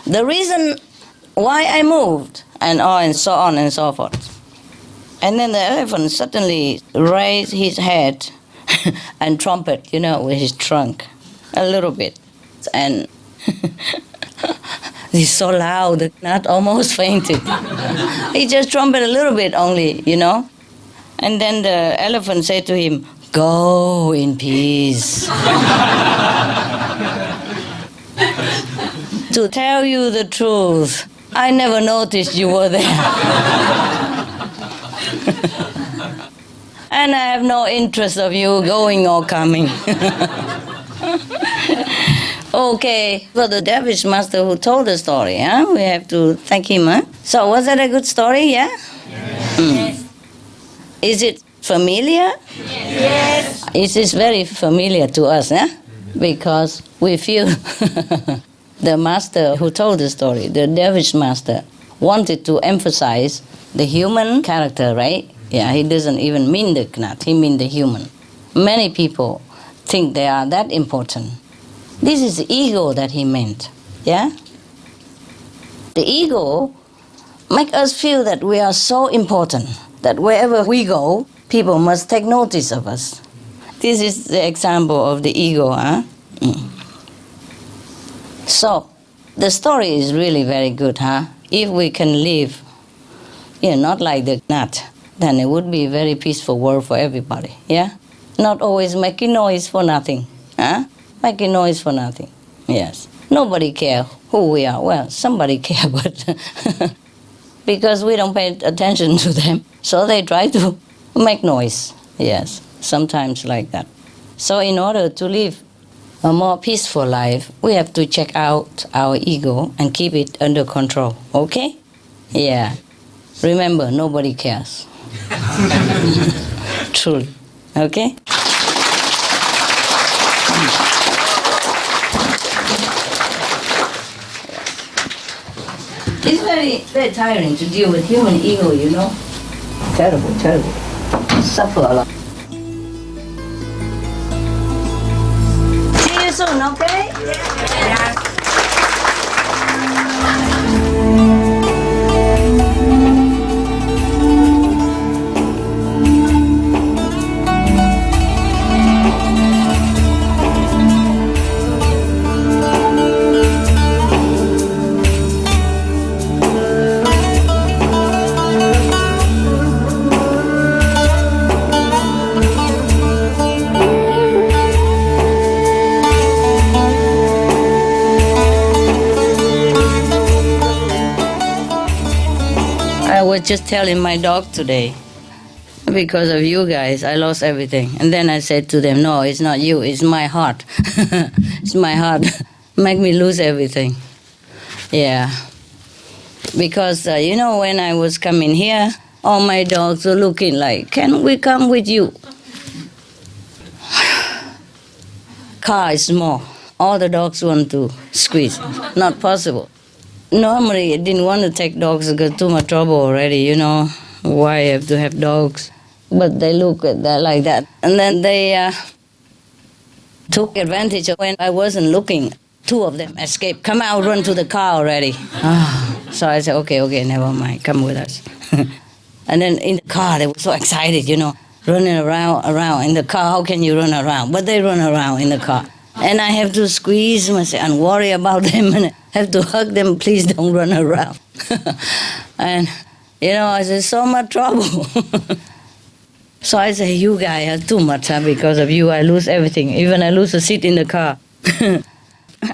The reason why I moved," and so on and so forth. And then the elephant suddenly raised his head and trumpet, you know, with his trunk a little bit. And he's so loud, the gnat almost fainted. He just trumpeted a little bit only, you know. And then the elephant said to him, "Go in peace." To tell you the truth, I never noticed you were there. And I have no interest of you going or coming. Okay, for the dervish master who told the story, huh? We have to thank him, huh? So was that a good story, yeah? Yes. Is it familiar? Yes. It is very familiar to us, huh? Because we feel the master who told the story, the dervish master, wanted to emphasize the human character, right? Yeah, he doesn't even mean the gnat, he means the human. Many people think they are that important. This is the ego that he meant, yeah? The ego makes us feel that we are so important, that wherever we go, people must take notice of us. This is the example of the ego, huh? So, the story is really very good, huh? If we can live, not like the gnat, then it would be a very peaceful world for everybody, yeah? Not always making noise for nothing, huh? Making noise for nothing, yes. Nobody cares who we are. Well, somebody cares, but because we don't pay attention to them, so they try to make noise, yes, sometimes like that. So in order to live a more peaceful life, we have to check out our ego and keep it under control, okay? Yeah. Remember, nobody cares. Truly. Okay? It's very, very tiring to deal with human ego, you know? Terrible, terrible. Suffer a lot. See you soon, okay? Yeah. I was just telling my dog today, because of you guys, I lost everything. And then I said to them, no, it's not you, it's my heart. It's my heart. Make me lose everything. Yeah. Because, you know, when I was coming here, all my dogs were looking like, can we come with you? Car is small. All the dogs want to squeeze. Not possible. Normally, I didn't want to take dogs because too much trouble already, you know. Why have to have dogs? But they look at that like that. And then they took advantage of when I wasn't looking. Two of them escaped. Come out, run to the car already. So I said, okay, never mind. Come with us. And then in the car, they were so excited, you know, running around in the car. How can you run around? But they run around in the car. And I have to squeeze myself and worry about them and have to hug them. Please don't run around. And, you know, I said, so much trouble. So I say, you guys are too much, huh? Because of you, I lose everything. Even I lose a seat in the car.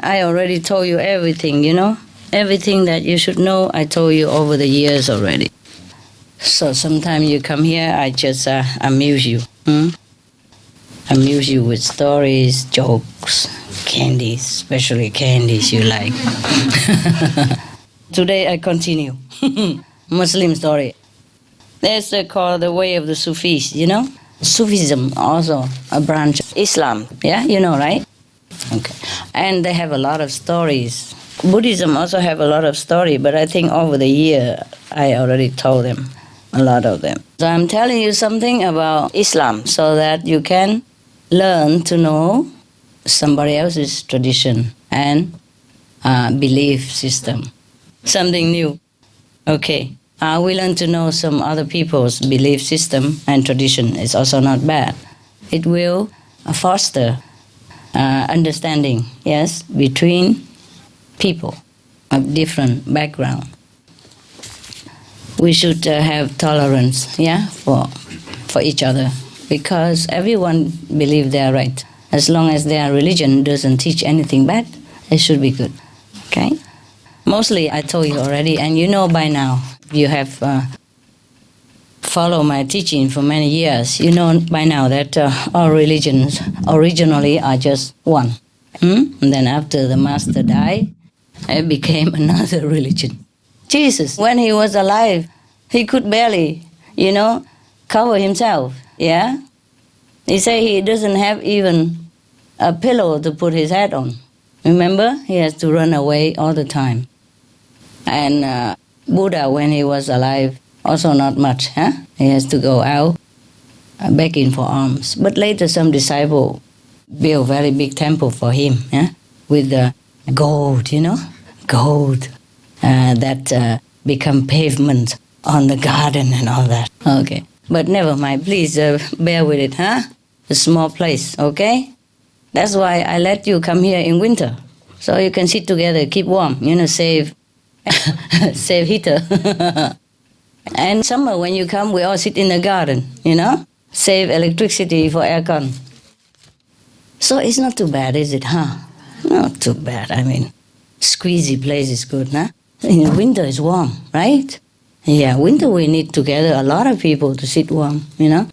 I already told you everything, you know. Everything that you should know, I told you over the years already. So sometimes you come here, I just amuse you. Amuse you with stories, jokes, candies, especially candies you like. Today I continue. Muslim story. There's called the way of the Sufis, you know? Sufism also a branch of Islam. Yeah, you know, right? Okay. And they have a lot of stories. Buddhism also have a lot of story, but I think over the year I already told them, a lot of them. So I'm telling you something about Islam so that you can learn to know somebody else's tradition and belief system. Something new. Okay. We learn to know some other people's belief system and tradition. It's also not bad. It will foster understanding, yes, between people of different background. We should have tolerance, yeah, for each other, because everyone believes they are right. As long as their religion doesn't teach anything bad, it should be good, okay? Mostly, I told you already, and you know by now, you have followed my teaching for many years, you know by now that all religions originally are just one. And then after the master died, it became another religion. Jesus, when he was alive, he could barely, you know, cover himself, yeah? He said he doesn't have even a pillow to put his head on. Remember? He has to run away all the time. And Buddha, when he was alive, also not much, huh? He has to go out begging for alms. But later some disciple built a very big temple for him, yeah? With gold, you know? Gold that become pavement on the garden and all that. Okay. But never mind, please bear with it, huh? A small place, okay? That's why I let you come here in winter. So you can sit together, keep warm, you know, save heater. And summer when you come, we all sit in the garden, you know? Save electricity for aircon. So it's not too bad, is it, huh? Not too bad, I mean. Squeezy place is good, huh? In winter it's warm, right? Yeah, winter we need together a lot of people to sit warm, you know?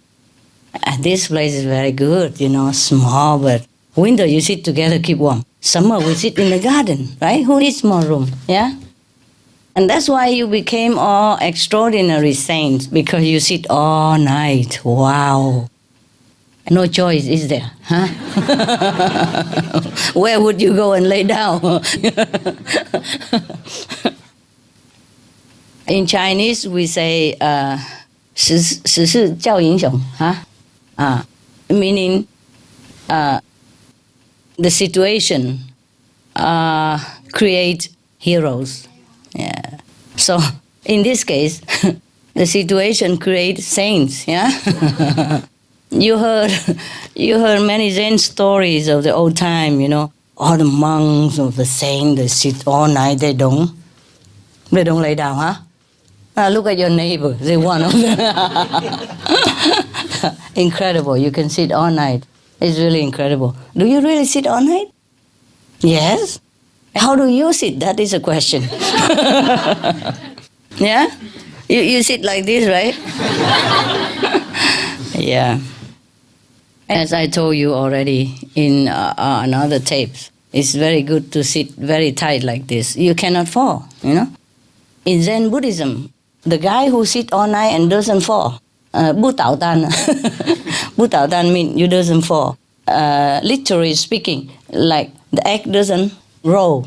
And this place is very good, you know, small, but winter you sit together, keep warm. Summer we sit in the garden, right? Who needs more room, yeah? And that's why you became all extraordinary saints, because you sit all night. Wow. No choice, is there? Huh? Where would you go and lay down? In Chinese, we say, 时势叫英雄, huh? Meaning the situation create heroes. Yeah. So in this case, the situation creates saints. Yeah. You heard many Zen stories of the old time. You know, all the monks of the saint, they sit all night. They don't lay down. Huh? Look at your neighbor. They're one of them. Incredible. You can sit all night. It's really incredible. Do you really sit all night? Yes. How do you sit? That is a question. Yeah? You sit like this, right? Yeah. As I told you already in another tapes, it's very good to sit very tight like this. You cannot fall, you know? In Zen Buddhism, the guy who sit all night and doesn't fall, bu tao tan. Bu tao tan means you doesn't fall. Literally speaking, like the egg doesn't roll.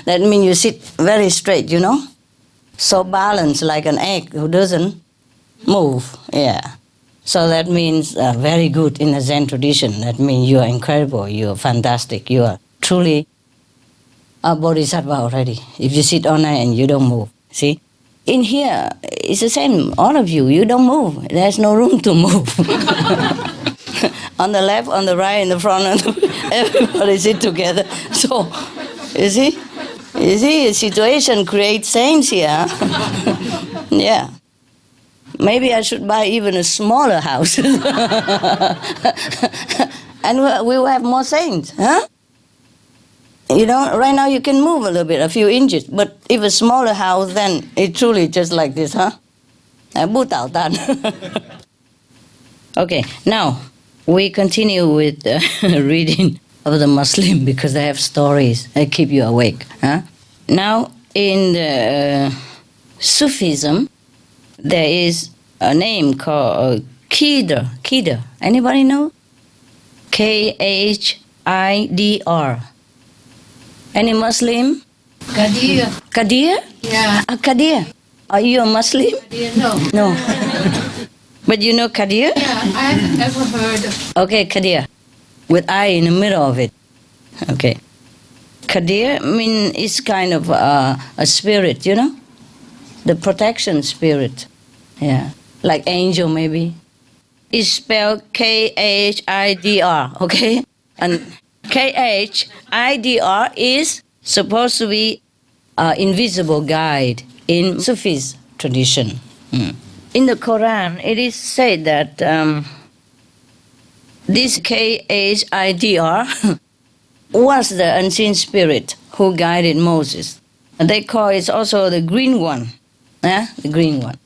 That means you sit very straight, you know? So balanced like an egg who doesn't move. Yeah. So that means very good in the Zen tradition. That means you are incredible, you are fantastic, you are truly a bodhisattva already. If you sit all night and you don't move, see? In here, it's the same, all of you, you don't move. There's no room to move. On the left, on the right, in the front, everybody sit together. So, you see, the situation creates saints here. Yeah. Maybe I should buy even a smaller house. And we will have more saints, huh? You know, right now you can move a little bit, a few inches, but if a smaller house, then it's truly just like this, huh? Bu tao tan. Okay, now we continue with reading of the Muslim, because they have stories that keep you awake. Huh? Now, in the Sufism, there is a name called Khidr. Khidr. Anybody know? Khidr. Any Muslim? Qadir. Qadir? Yeah. Qadir. Are you a Muslim? Qadir, no. No. But you know Qadir? Yeah, I've ever heard of. Okay, Qadir. With I in the middle of it. Okay. Qadir means it's kind of a spirit, you know? The protection spirit. Yeah. Like angel, maybe. It's spelled Khidr, okay? And Khidr is supposed to be invisible guide in Sufis tradition. In the Quran, it is said that this Khidr was the unseen spirit who guided Moses. And they call it also the green one. The green one.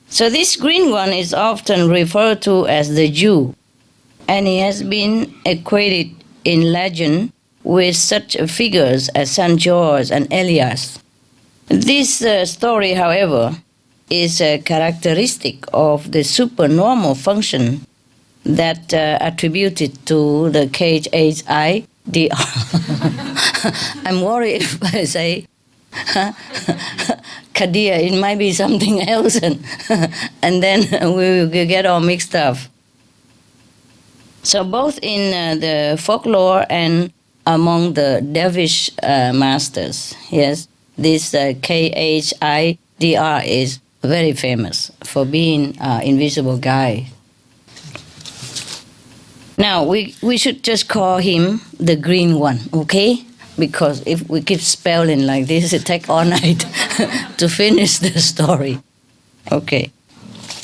So this green one is often referred to as the Jew, and he has been equated in legend with such figures as St. George and Elias. This story, however, is a characteristic of the supernormal function that attributed to the Khidr. I'm worried if I say Qadir, it might be something else, and then we will get all mixed up. So both in the folklore and among the dervish masters, yes, this Khidr is very famous for being invisible guide. Now we should just call him the green one, okay? Because if we keep spelling like this, it takes all night to finish the story. Okay.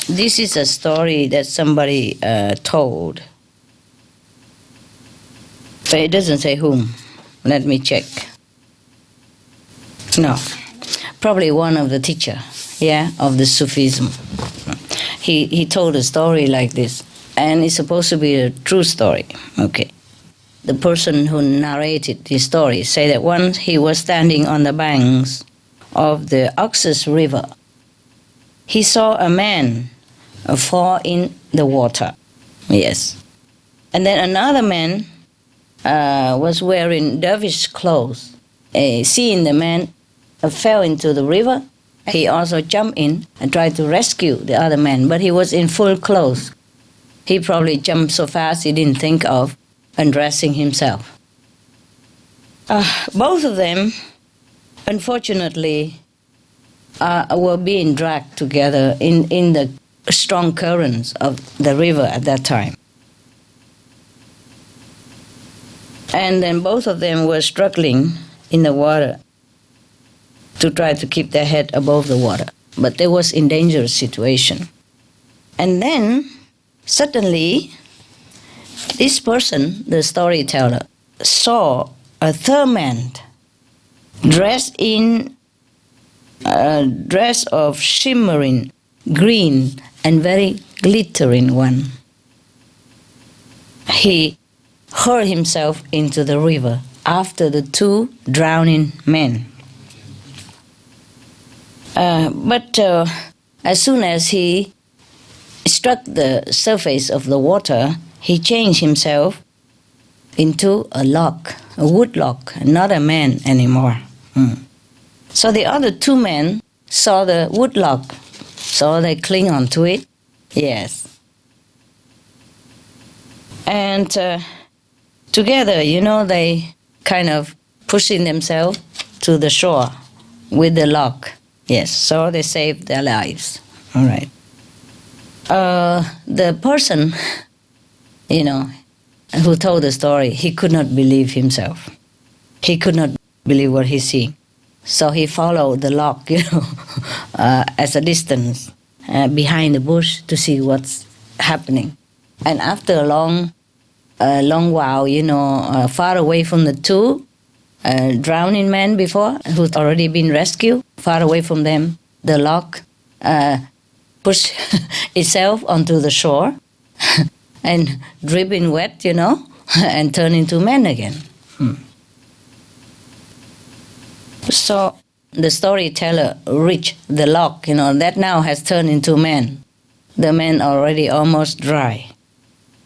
This is a story that somebody told. But it doesn't say whom. Let me check. No. Probably one of the teacher, of the Sufism. He told a story like this. And it's supposed to be a true story. Okay. The person who narrated the story said that once he was standing on the banks of the Oxus River, he saw a man fall in the water. Yes. And then another man was wearing dervish clothes. Seeing the man fell into the river, he also jumped in and tried to rescue the other man, but he was in full clothes. He probably jumped so fast he didn't think of undressing himself. Both of them, unfortunately, were being dragged together in the strong currents of the river at that time. And then both of them were struggling in the water to try to keep their head above the water. But they was in dangerous situation. And then, suddenly, this person, the storyteller, saw a third man dressed in a dress of shimmering green and very glittering one. He hurled himself into the river after the two drowning men. But as soon as he struck the surface of the water, he changed himself into a log, a wood log, not a man anymore. So the other two men saw the wood log, so they cling onto it. Yes. And together, they kind of pushing themselves to the shore with the log. Yes, so they saved their lives. All right. The person, who told the story, he could not believe himself. He could not believe what he see. So he followed the log, as a distance behind the bush to see what's happening. And after a long while, far away from the two drowning men before, who'd already been rescued, far away from them, the log pushed itself onto the shore and dripping wet, and turned into men again. So the storyteller reached the log, that now has turned into men. The man already almost dry.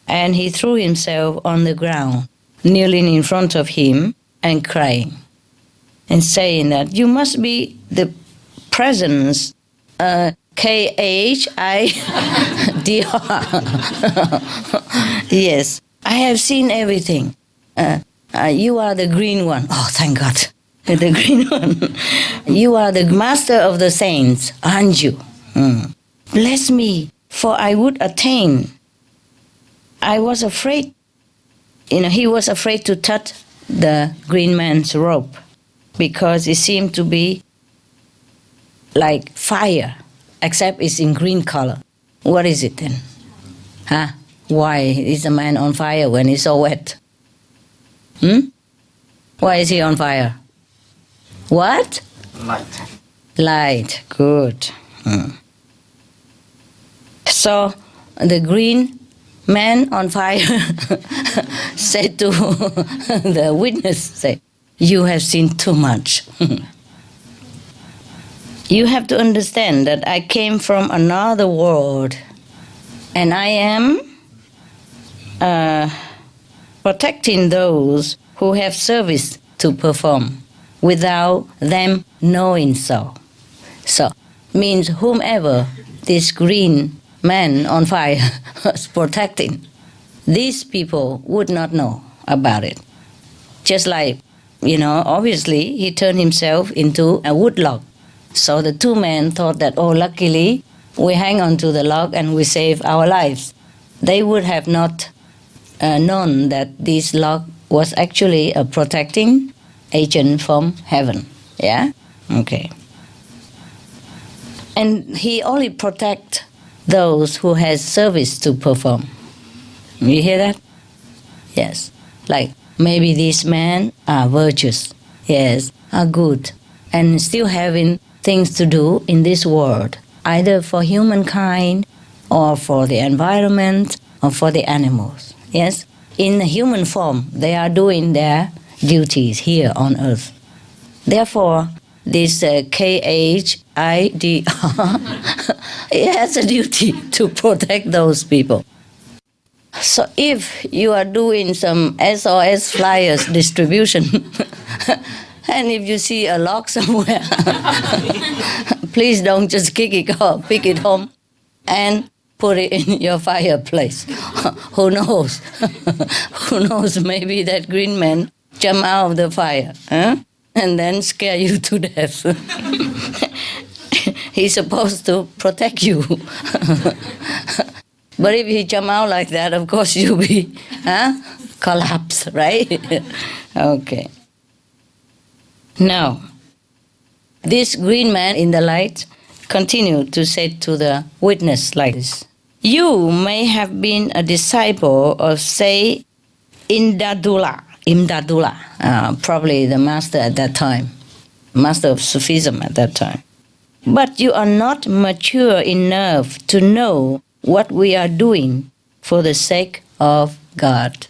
And he threw himself on the ground, kneeling in front of him and crying and saying that you must be the presence, K-H-I-D-R. Yes, I have seen everything. You are the green one. Oh, thank God. The green one. You are the master of the saints, aren't you? Bless me, for I would attain. I was afraid. He was afraid to touch the green man's robe because it seemed to be like fire, except it's in green color. What is it then? Why is a man on fire when he's so wet? Why is he on fire? What? Light. Light, good. So the green man on fire said to the witness, you have seen too much. You have to understand that I came from another world and I am protecting those who have service to perform without them knowing so. So, means whomever this green man on fire was protecting, these people would not know about it. Just like, obviously he turned himself into a wood log. So the two men thought that, luckily we hang on to the log and we save our lives. They would have not known that this log was actually a protecting agent from heaven. Yeah? Okay. And he only protects those who has service to perform. You hear that? Yes. Like maybe these men are virtuous, yes, are good, and still having things to do in this world, either for humankind or for the environment or for the animals. Yes? In human form, they are doing their duties here on earth. Therefore, this KHIDR, it has a duty to protect those people. So if you are doing some SOS flyers distribution, and if you see a lock somewhere, please don't just kick it off, pick it home, and put it in your fireplace. Who knows? Who knows? Maybe that green man jump out of the fire, and then scare you to death. He's supposed to protect you. But if he jump out like that, of course you'll be collapse, right? Okay. Now, this green man in the light continued to say to the witness like this: you may have been a disciple of, say, Imdadullah, probably the master at that time, master of Sufism at that time. But you are not mature enough to know what we are doing for the sake of God.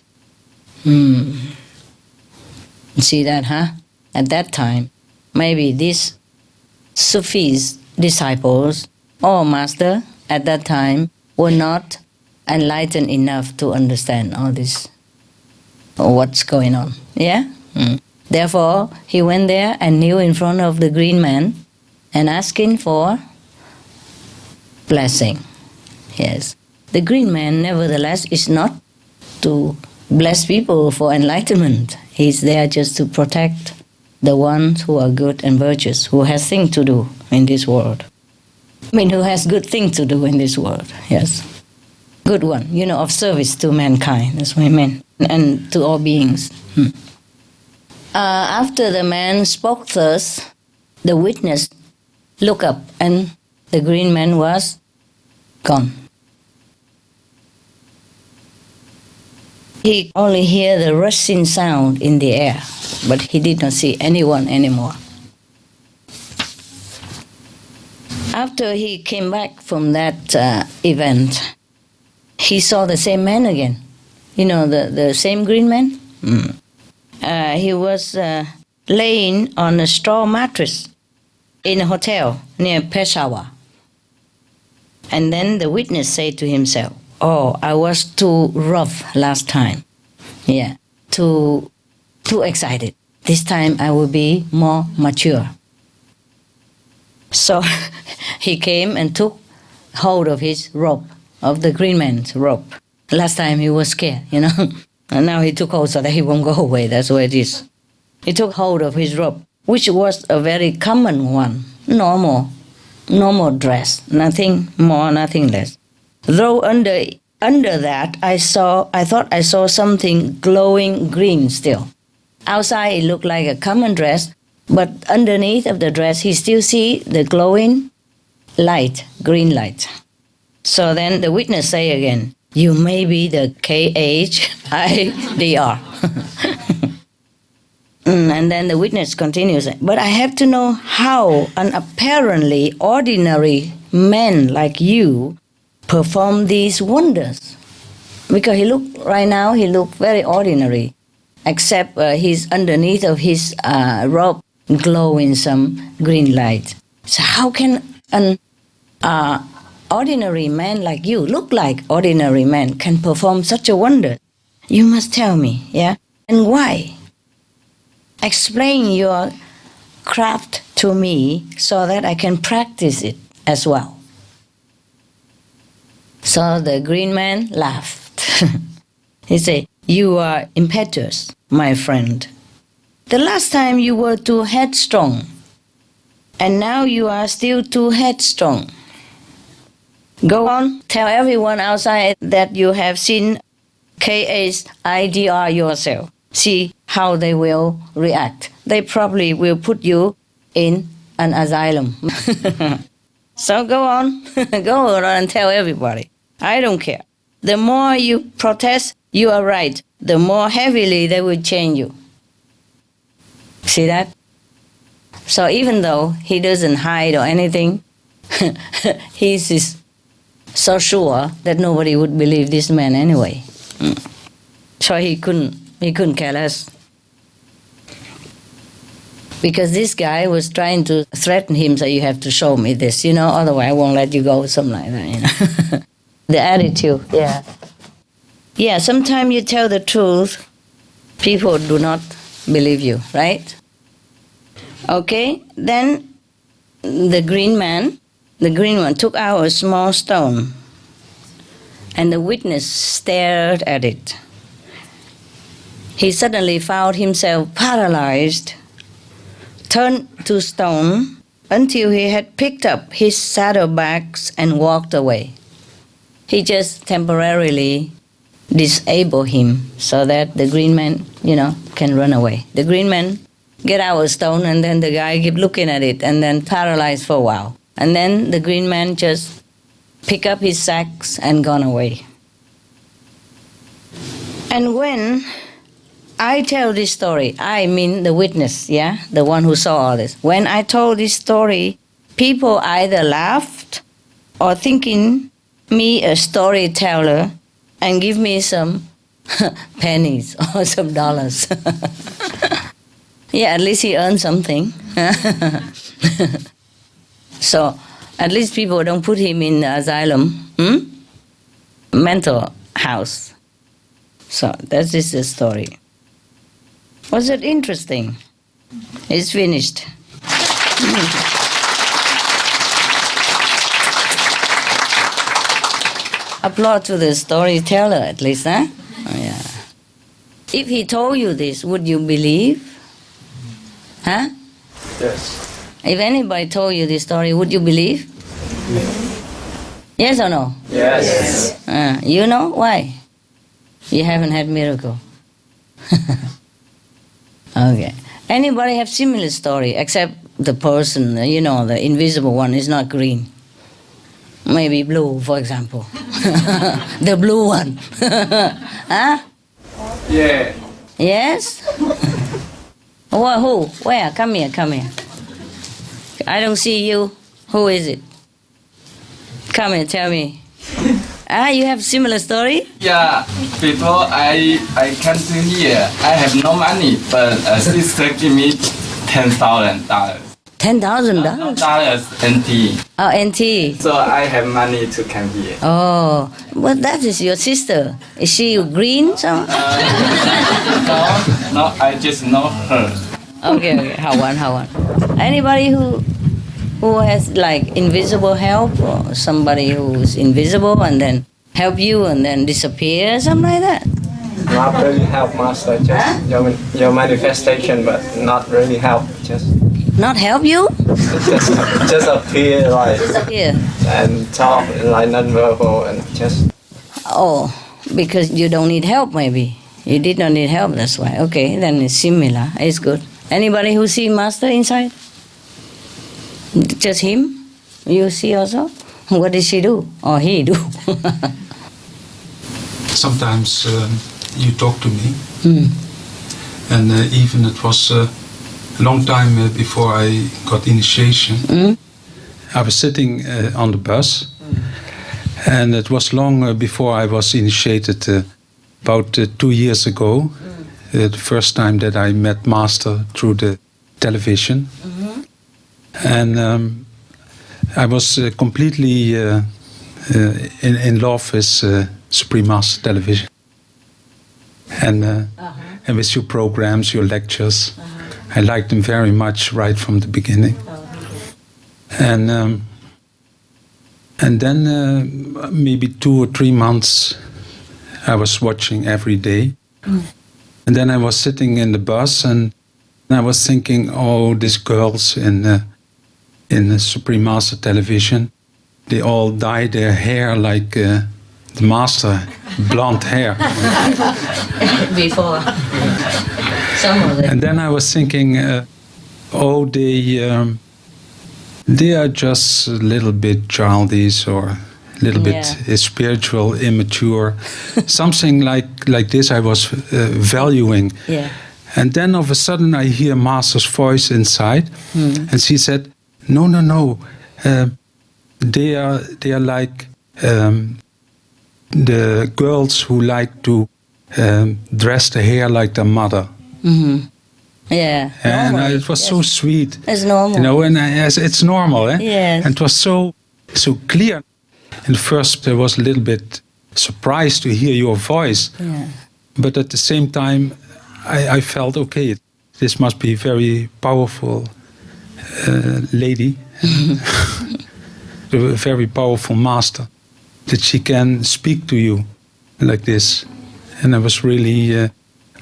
See that, huh? At that time, maybe these Sufis disciples or master at that time were not enlightened enough to understand all this, what's going on. Yeah? Therefore, he went there and kneel in front of the green man and asking for blessing. Yes. The green man, nevertheless, is not to bless people for enlightenment. He's there just to protect the ones who are good and virtuous, who has things to do in this world. I mean, who has good things to do in this world, yes. Good one, of service to mankind, that's what I mean, and to all beings. After the man spoke thus, the witness looked up and the green man was gone. He only heard the rushing sound in the air, but he did not see anyone anymore. After he came back from that event, he saw the same man again. The same green man? He was laying on a straw mattress in a hotel near Peshawar. And then the witness said to himself, oh, I was too rough last time. Yeah, too excited. This time I will be more mature. So he came and took hold of his rope, of the green man's rope. Last time he was scared, and now he took hold so that he won't go away. That's what it is. He took hold of his rope, which was a very common one, normal dress, nothing more, nothing less. Though under that, I thought I saw something glowing green still. Outside it looked like a common dress, but underneath of the dress he still see the glowing light, green light. So then the witness say again, you may be the KHIDR. And then the witness continues, but I have to know how an apparently ordinary man like you perform these wonders. Because he looked very ordinary, except he's underneath of his robe glowing some green light. So how can an ordinary man like you, look like ordinary man, can perform such a wonder? You must tell me, yeah? And why? Explain your craft to me so that I can practice it as well. So the green man laughed. He said, you are impetuous, my friend. The last time you were too headstrong, and now you are still too headstrong. Go on, tell everyone outside that you have seen KHIDR yourself. See how they will react. They probably will put you in an asylum. So go on, go on and tell everybody. I don't care. The more you protest, you are right, the more heavily they will chain you. See that? So even though he doesn't hide or anything, he's so sure that nobody would believe this man anyway. So he couldn't care less. Because this guy was trying to threaten him, so you have to show me this, otherwise I won't let you go, something like that, The attitude, yeah. Yeah, sometimes you tell the truth, people do not believe you, right? Okay, then the green one took out a small stone, and the witness stared at it. He suddenly found himself paralyzed, turned to stone until he had picked up his saddlebags and walked away. He just temporarily disabled him so that the green man, can run away. The green man get out a stone, and then the guy keep looking at it and then paralyzed for a while. And then the green man just pick up his sacks and gone away. And when I tell this story, I mean the witness, the one who saw all this. When I told this story, people either laughed or thinking me a storyteller and give me some pennies or some dollars. At least he earned something. So at least people don't put him in the asylum, mental house. So that is the story. Was it interesting? It's finished. Applaud to the storyteller, at least, huh? Oh, yeah. If he told you this, would you believe? Huh? Yes. If anybody told you this story, would you believe? Yes or no? Yes. You know why? You haven't had miracle. Okay. Anybody have similar story except the person, the invisible one is not green. Maybe blue, for example. The blue one. Huh? Yeah. Yes? Who? Where? Come here. I don't see you. Who is it? Come here, tell me. You have similar story? Yeah, before I come to here, I have no money, but a sister give me $10,000. $10,000? Dollars NT. Oh, NT. So I have money to come here. Oh, well, that is your sister. Is she green? So? No, I just know her. Okay. How one. Anybody who has like invisible help, or somebody who's invisible and then help you and then disappear, something like that? Not really help, Master. Just your manifestation, but not really help. Just not help you? just appear like disappear and talk like non-verbal and just. Oh, because you don't need help, maybe. You did not need help, that's why. Okay, then it's similar. It's good. Anybody who see Master inside? Just him? You see also? What did she do? Or he do? Sometimes you talk to me. And even it was a long time before I got initiation. I was sitting on the bus. And it was long before I was initiated, about 2 years ago. The first time that I met Master through the television. And I was completely in love with Supreme Master Television. And with your programs, your lectures. I liked them very much right from the beginning. And then maybe 2 or 3 months I was watching every day. And then I was sitting in the bus and I was thinking, oh, these girls in the Supreme Master Television, they all dye their hair like the Master, blonde hair. Before. Some of them. And then I was thinking, oh, they are just a little bit childish or a little bit spiritual, immature. Something like this I was valuing. Yeah. And then all of a sudden I hear Master's voice inside, and she said, no, they are like the girls who like to dress the hair like their mother. Yeah. And normal. it was so sweet. It's normal. You know, and yes, it's normal, eh? Yes. And it was so clear. And first I was a little bit surprised to hear your voice. Yeah. But at the same time, I felt, okay, this must be a very powerful lady, a very powerful master, that she can speak to you like this. And I was really,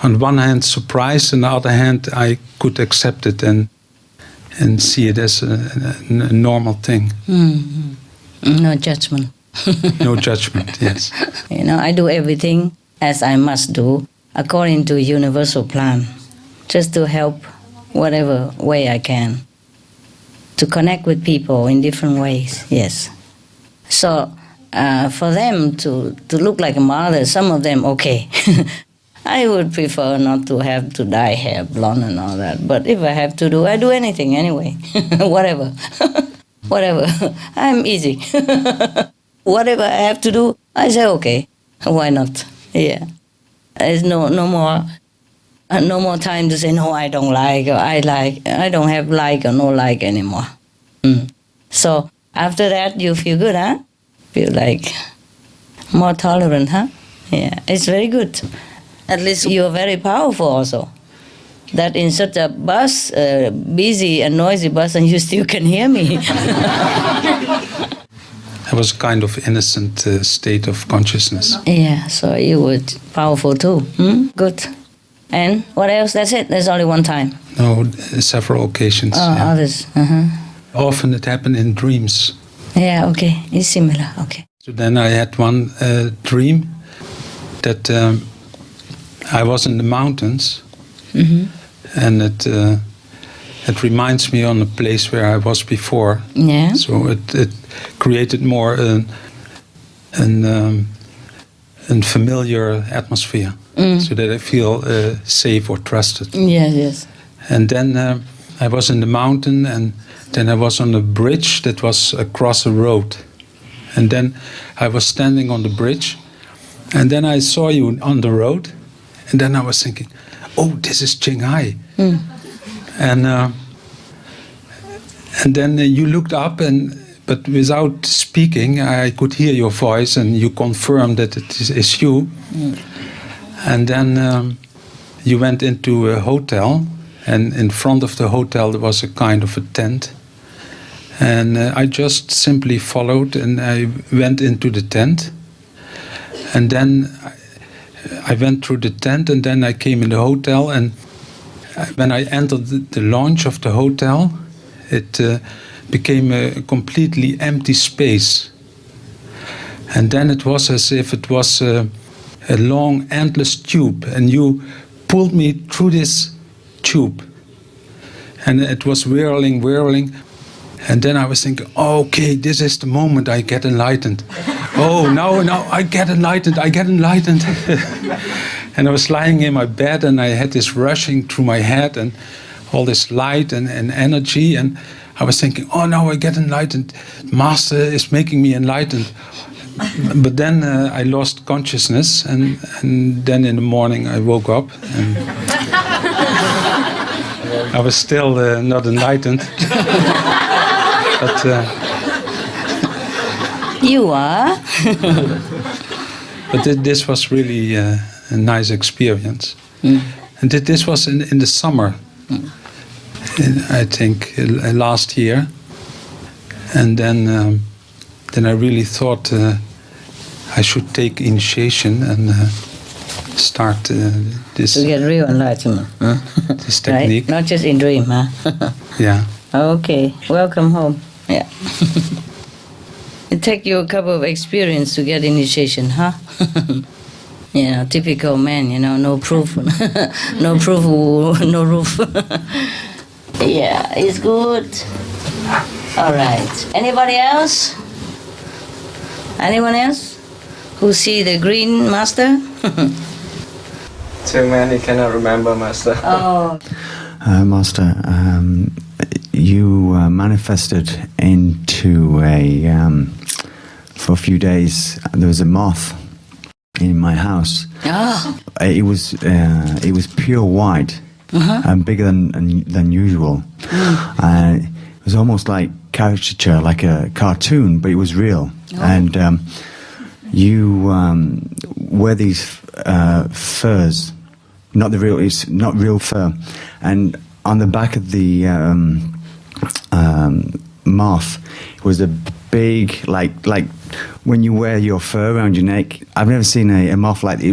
on one hand, surprised, and on the other hand, I could accept it and see it as a normal thing. Mm-hmm. No judgment. No judgment, yes. You know, I do everything as I must do, according to universal plan, just to help whatever way I can, to connect with people in different ways, yes. So for them to look like a mother, some of them, okay. I would prefer not to have to dye hair blonde and all that, but if I have to do, I do anything anyway, whatever. Whatever, I'm easy. Whatever I have to do, I say, okay, why not? Yeah. There's no more time to say, no, I don't like, or I like. I don't have like or no like anymore. So after that, you feel good, huh? Feel like more tolerant, huh? Yeah, it's very good. At least you're very powerful also. That in such a bus, busy and noisy bus, and you still can hear me. It was a kind of innocent state of consciousness. Yeah, so you were powerful too. Good. And what else? That's it? There's only one time? No, several occasions. Oh, yeah. others. Often it happened in dreams. Yeah, okay. It's similar, okay. So then I had one dream that I was in the mountains, and it reminds me on a place where I was before. Yeah. So it created more an familiar atmosphere, so that I feel safe or trusted. Yes, yes. And then I was in the mountain, and then I was on a bridge that was across a road. And then I was standing on the bridge, and then I saw you on the road, and then I was thinking, oh, this is Qinghai. And then you looked up, but without speaking, I could hear your voice, and you confirmed that it is you. And then you went into a hotel, and in front of the hotel there was a kind of a tent. And I just simply followed, and I went into the tent. And then I went through the tent, and then I came in the hotel, and when I entered the lounge of the hotel, it became a completely empty space. And then it was as if it was a long, endless tube, and you pulled me through this tube. And it was whirling. And then I was thinking, oh, okay, this is the moment I get enlightened. Oh, now I get enlightened. And I was lying in my bed, and I had this rushing through my head, and all this light and energy. And I was thinking, oh, now I get enlightened. Master is making me enlightened. But then I lost consciousness, and then in the morning I woke up, and I was still not enlightened. But you are. But this was really a nice experience. And this was in the summer, I think, last year. And then I really thought I should take initiation and start this. To get real enlightenment. This technique. Right? Not just in dream, huh? Yeah. Okay, welcome home. Yeah. It take you a couple of experience to get initiation, huh? You know, typical man, you know, no proof. No proof, no roof. Yeah, it's good. All right. Anybody else? Anyone else who see the green master? Too many, cannot remember, Master. Oh. Master, you manifested into for a few days, there was a moth in my house. Oh. It was pure white, and bigger than usual. And it was almost like caricature, like a cartoon, but it was real. And you wear these furs, it's not real fur, and on the back of the moth was a big, like when you wear your fur around your neck. I've never seen a moth like it.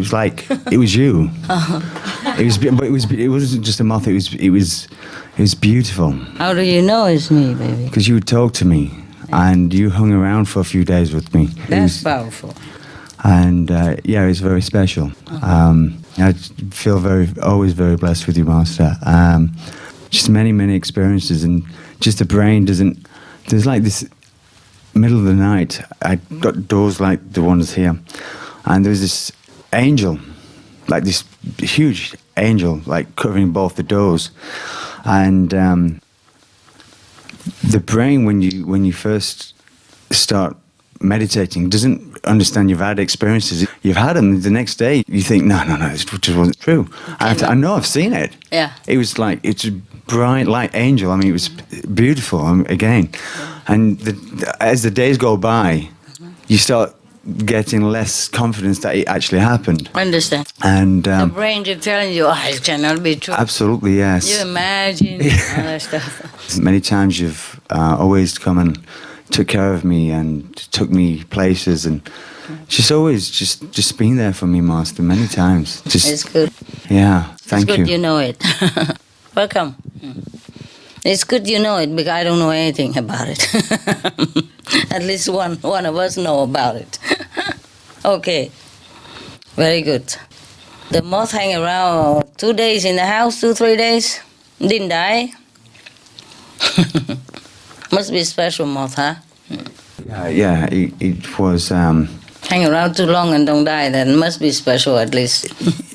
It was you. It wasn't just a moth. It was beautiful. How do you know it's me, baby? Because you would talk to me, and you hung around for a few days with me. That's powerful. And yeah, it's very special. I feel always very blessed with you, Master. Just many experiences, and just the brain doesn't. There's like this middle of the night. I got doors like the ones here, and there was this angel, like this huge angel, like covering both the doors, and the brain when you first start meditating doesn't understand you've had experiences. You've had them. The next day you think, no, this just wasn't true. I know I've seen it. Yeah. It was like, it's a bright light angel. I mean, it was beautiful again. And as the days go by, you start getting less confidence that it actually happened. I understand. And the brain is telling you, it cannot be true. Absolutely, yes. You imagine all that stuff. Many times you've always come and took care of me and took me places, and she's always just been there for me, Master, many times. It's good. Yeah, thank you. It's good you know it. Welcome. It's good you know it, because I don't know anything about it. At least one of us know about it. Okay, very good. The moth hang around 2 days in the house, 2-3 days, didn't die. Must be a special moth, huh? Yeah, it was. Hang around too long and don't die, then must be special at least.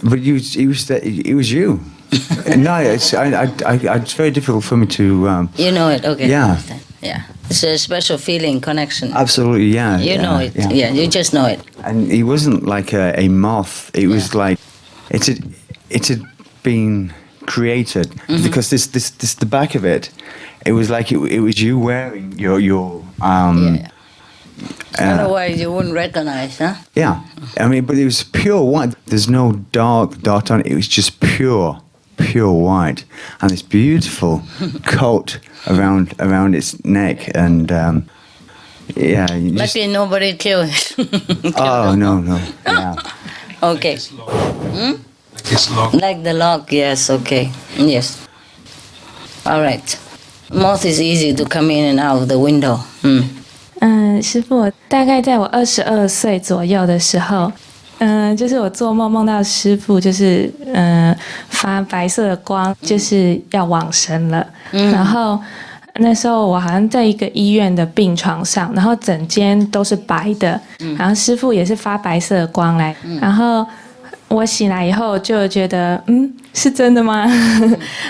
But it was you. No, it's very difficult for me to. You know it, okay. Yeah. Yeah, it's a special feeling, connection. Absolutely, yeah. You know it, yeah, you just know it. And it wasn't like a moth. It was like it had been created, because this the back of it. It was like it was you wearing your Otherwise you wouldn't recognize, huh? Yeah, I mean, but it was pure white. There's no dark dot on it. It was just pure white, and this beautiful coat around its neck, and yeah. Luckily nobody killed it. Oh no, yeah. Okay. Like the lock, yes. Okay, yes. All right. Moth is easy to come in and out of the window. 师父，我大概在我22岁左右的时候，就是我做梦到师父，就是发白色的光，就是要往生了。然后那时候我好像在一个医院的病床上，然后整间都是白的，然后师父也是发白色的光来，然后我醒来以后就觉得，是真的吗？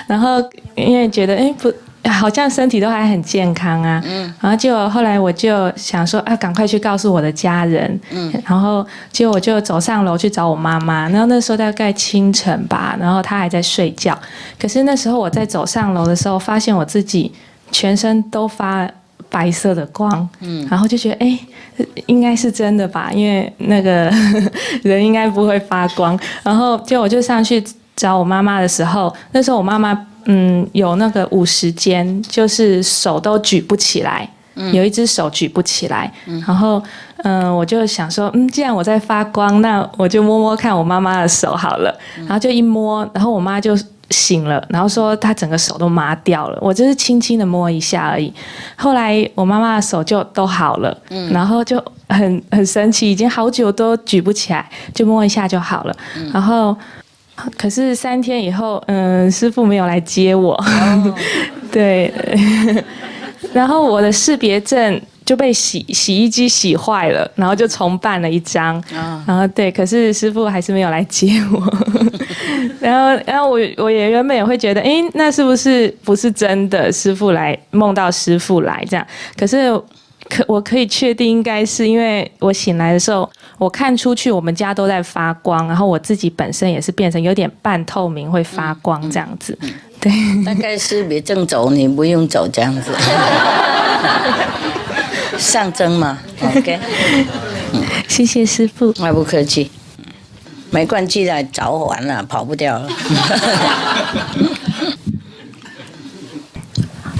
然后因为觉得，不。好像身体都还很健康啊，然后结果后来我就想说赶快去告诉我的家人，然后结果我就走上楼去找我妈妈，然后那时候大概清晨吧，然后她还在睡觉，可是那时候我在走上楼的时候，发现我自己全身都发白色的光，然后就觉得应该是真的吧，因为那个人应该不会发光，然后结果我就上去找我妈妈的时候，那时候我妈妈有那个50肩，就是手都举不起来，有一只手举不起来，然后我就想说，既然我在发光，那我就摸摸看我妈妈的手好了，然后就一摸，然后我妈就醒了，然后说她整个手都麻掉了，我就是轻轻的摸一下而已，后来我妈妈的手就都好了，然后就很神奇，已经好久都举不起来，就摸一下就好了，然后。可是3天以后，师父没有来接我，对，然后我的识别证就被洗衣机洗坏了，然后就重办了一张，然后对，可是师父还是没有来接我，然后我也原本也会觉得，那是不是真的？师父来梦到师父来这样，可是我可以确定应该是因为我醒来的时候，我看出去我们家都在发光，然后我自己本身也是变成有点半透明会发光这样子。对，大概是别正走，你不用走这样子，象征嘛。OK， 谢谢师父。不客气，没关系的，早完了，跑不掉了。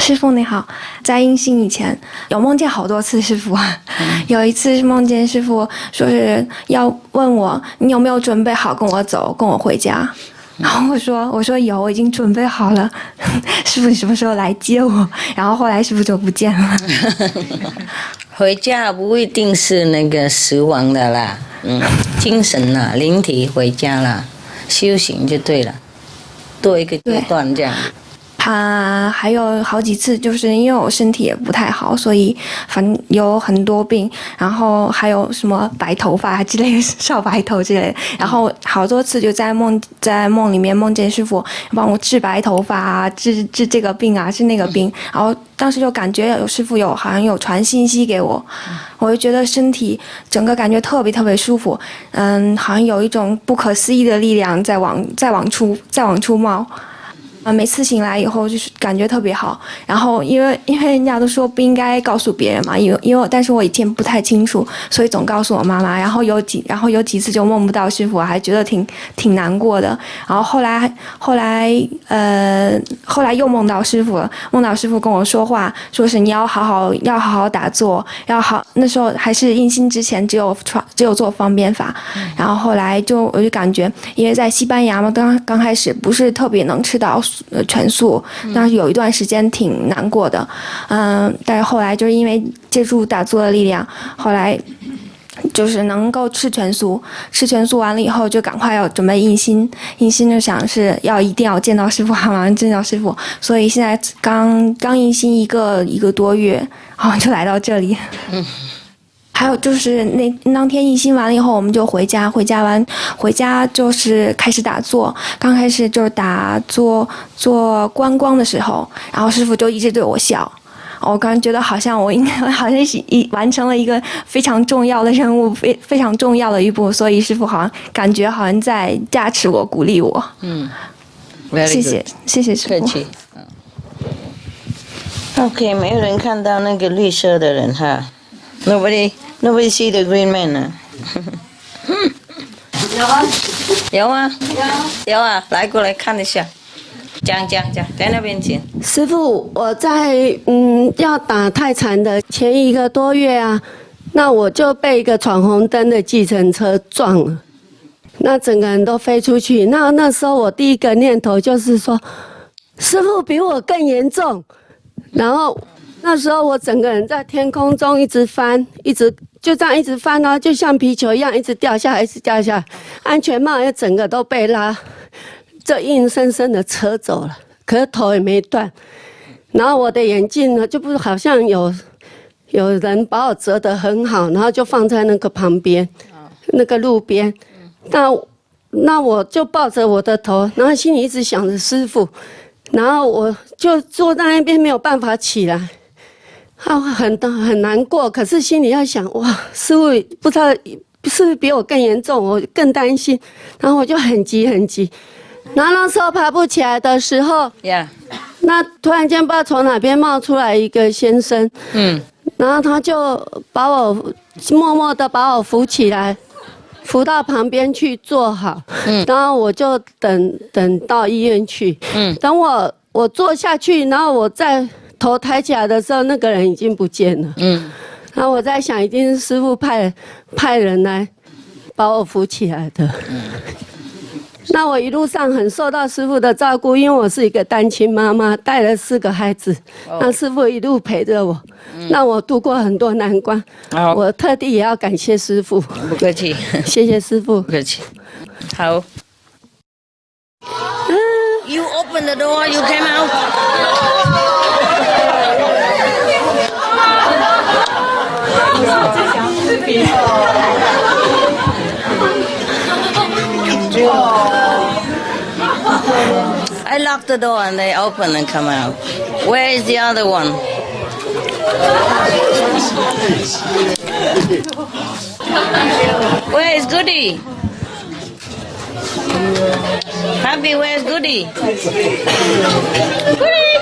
师父你好，在印心以前有梦见好多次师父，有一次是梦见师父说是要问我你有没有准备好跟我走，跟我回家。然后我说有，我已经准备好了。师父你什么时候来接我？然后后来师父就不见了。回家不一定是那个死亡的啦，精神啦、灵体回家啦，修行就对了，多一个阶段这样。还有好几次，就是因为我身体也不太好，所以反正有很多病，然后还有什么白头发之类的，少白头之类的，然后好多次就在梦里面梦见师父帮我治白头发啊，治这个病啊，治那个病，然后当时就感觉有师父好像有传信息给我，我就觉得身体整个感觉特别特别舒服，好像有一种不可思议的力量在往出冒。每次醒来以后就是感觉特别好，然后因为人家都说不应该告诉别人嘛，因为但是我以前不太清楚，所以总告诉我妈妈，然后有几次就梦不到师父，还觉得挺难过的。然后后来又梦到师父了，梦到师父跟我说话，说是你要好好打坐，那时候还是印心之前只有做方便法，然后后来我就感觉，因为在西班牙嘛，刚开始不是特别能吃到全素，当时有一段时间挺难过的，但是后来就是因为借助打坐的力量，后来就是能够吃全素完了以后就赶快要准备印心就想是一定要见到师父，马上见到师父，所以现在刚印心一个多月，然后就来到这里。还有就是当天印心完了以后，我们就回家就是开始打坐。刚开始就是打坐做观光的时候，然后师父就一直对我笑。我刚觉得好像是完成了一个非常重要的任务，非常重要的一步，所以师父感觉好像在加持我，鼓励我。谢谢师父。客气。OK， 没有人看到那个绿色的人哈。Nobody see the green man 有啊，来过来看一下，讲，在那边请。师父，我在要打太禅的前1个多月啊，那我就被一个闯红灯的计程车撞了，那整个人都飞出去。那时候我第一个念头就是说，师父比我更严重，然后。那时候我整个人在天空中一直翻，就这样一直翻，然后就像皮球一样一直掉下来，安全帽也整个都被拉，就硬生生的扯走了，可是头也没断。然后我的眼镜呢，就不是好像有人把我折得很好，然后就放在那个旁边，那个路边。那我就抱着我的头，然后心里一直想着师父，然后我就坐在那边没有办法起来。很难过，可是心里要想，哇，师父不知道是不是比我更严重，我更担心，然后我就很急，然后那时候爬不起来的时候，那突然间不知道从哪边冒出来一个先生，然后他就默默的把我扶起来，扶到旁边去坐好，然后我就等到医院去，等我坐下去，然后我再头抬起来的时候，那个人已经不见了。然后我在想，一定是师父派人来把我扶起来的。那我一路上很受到师父的照顾，因为我是一个单亲妈妈，带了4个孩子，那师父一路陪着我，让我度过很多难关。我特地也要感谢师父。不客气，谢谢师父。不客气。好。You open the door, you came out. I locked the door and they open and come out. Where is the other one? Where is Goody? Happy, where's Goody? Goody!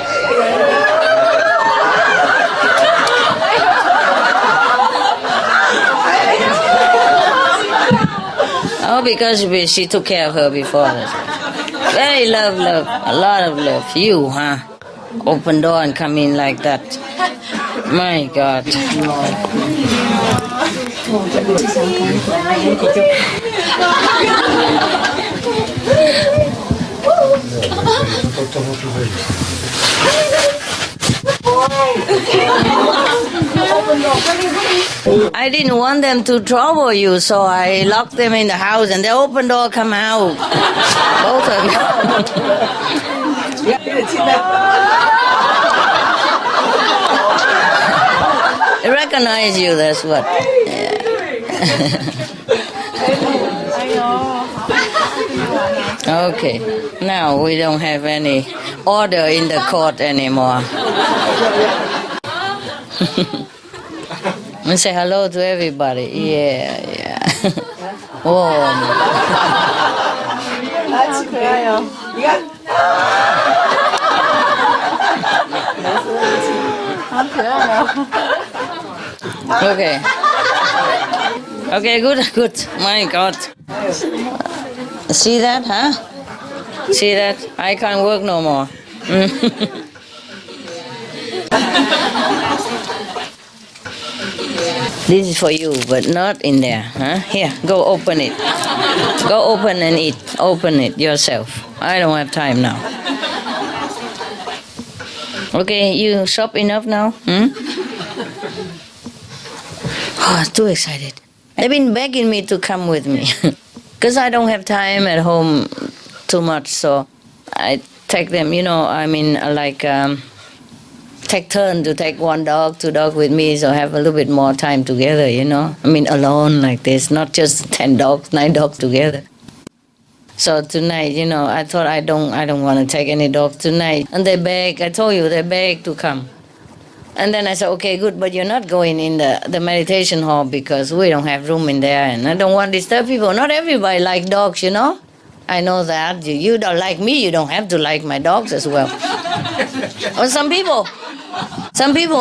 Oh, because she took care of her before. Very love, a lot of love. You, huh? Open door and come in like that. My God. I didn't want them to trouble you, so I locked them in the house and they open door, come out. Both of them. I recognize you, that's what. Yeah. Okay, now we don't have any order in the court anymore. And say hello to everybody. Yeah. Oh. Okay, good. My God. See that, huh? See that? I can't work no more. This is for you, but not in there, huh? Here, go open it. Go open and eat. Open it yourself. I don't have time now. Okay, you shop enough now? Oh, too excited. They've been begging me to come with me. Because I don't have time at home too much, so I take them, take turn to take 1 dog, 2 dogs with me, so have a little bit more time together, alone like this, not just 10 dogs, 9 dogs together. So tonight, I thought I don't want to take any dogs tonight. And they beg, I told you, they beg to come. And then I said, okay, good, but you're not going in the meditation hall because we don't have room in there and I don't want to disturb people. Not everybody like dogs, I know that. You don't like me, you don't have to like my dogs as well. Or some people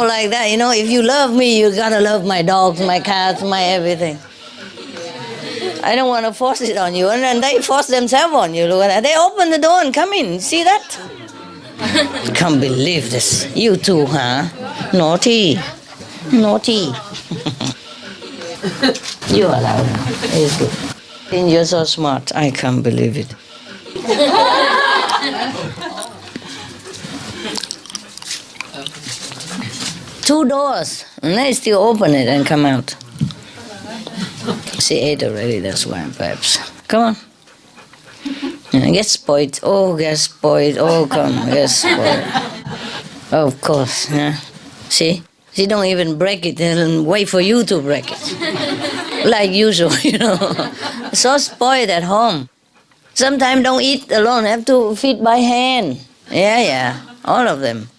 like that, if you love me, you gotta love my dogs, my cats, my everything. I don't want to force it on you. And then they force themselves on you. Look at that. They open the door and come in. See that? Can't believe this. You too, huh? Naughty. You are loud. It's good. And you're so smart. I can't believe it. Two doors. And they still open it and come out. She ate already, that's why, perhaps. Come on. Get spoiled. Oh, get spoiled. Oh, come, get spoiled. Of course, yeah. See? She don't even break it and wait for you to break it. Like usual, So spoiled at home. Sometimes don't eat alone, have to feed by hand. Yeah, all of them.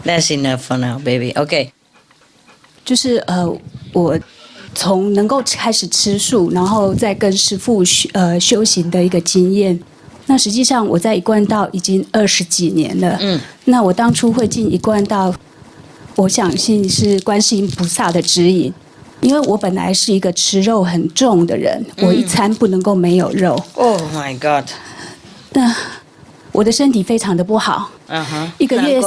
That's enough for now, baby. Okay. 就是我从能够开始吃素，然后再跟师父修行的一个经验。那实际上我在一贯道已经20几年了。那我当初会进一贯道，我相信是观世音菩萨的指引，因为我本来是一个吃肉很重的人，我一餐不能够没有肉。Oh my God！ 那我的身体非常的不好。1个月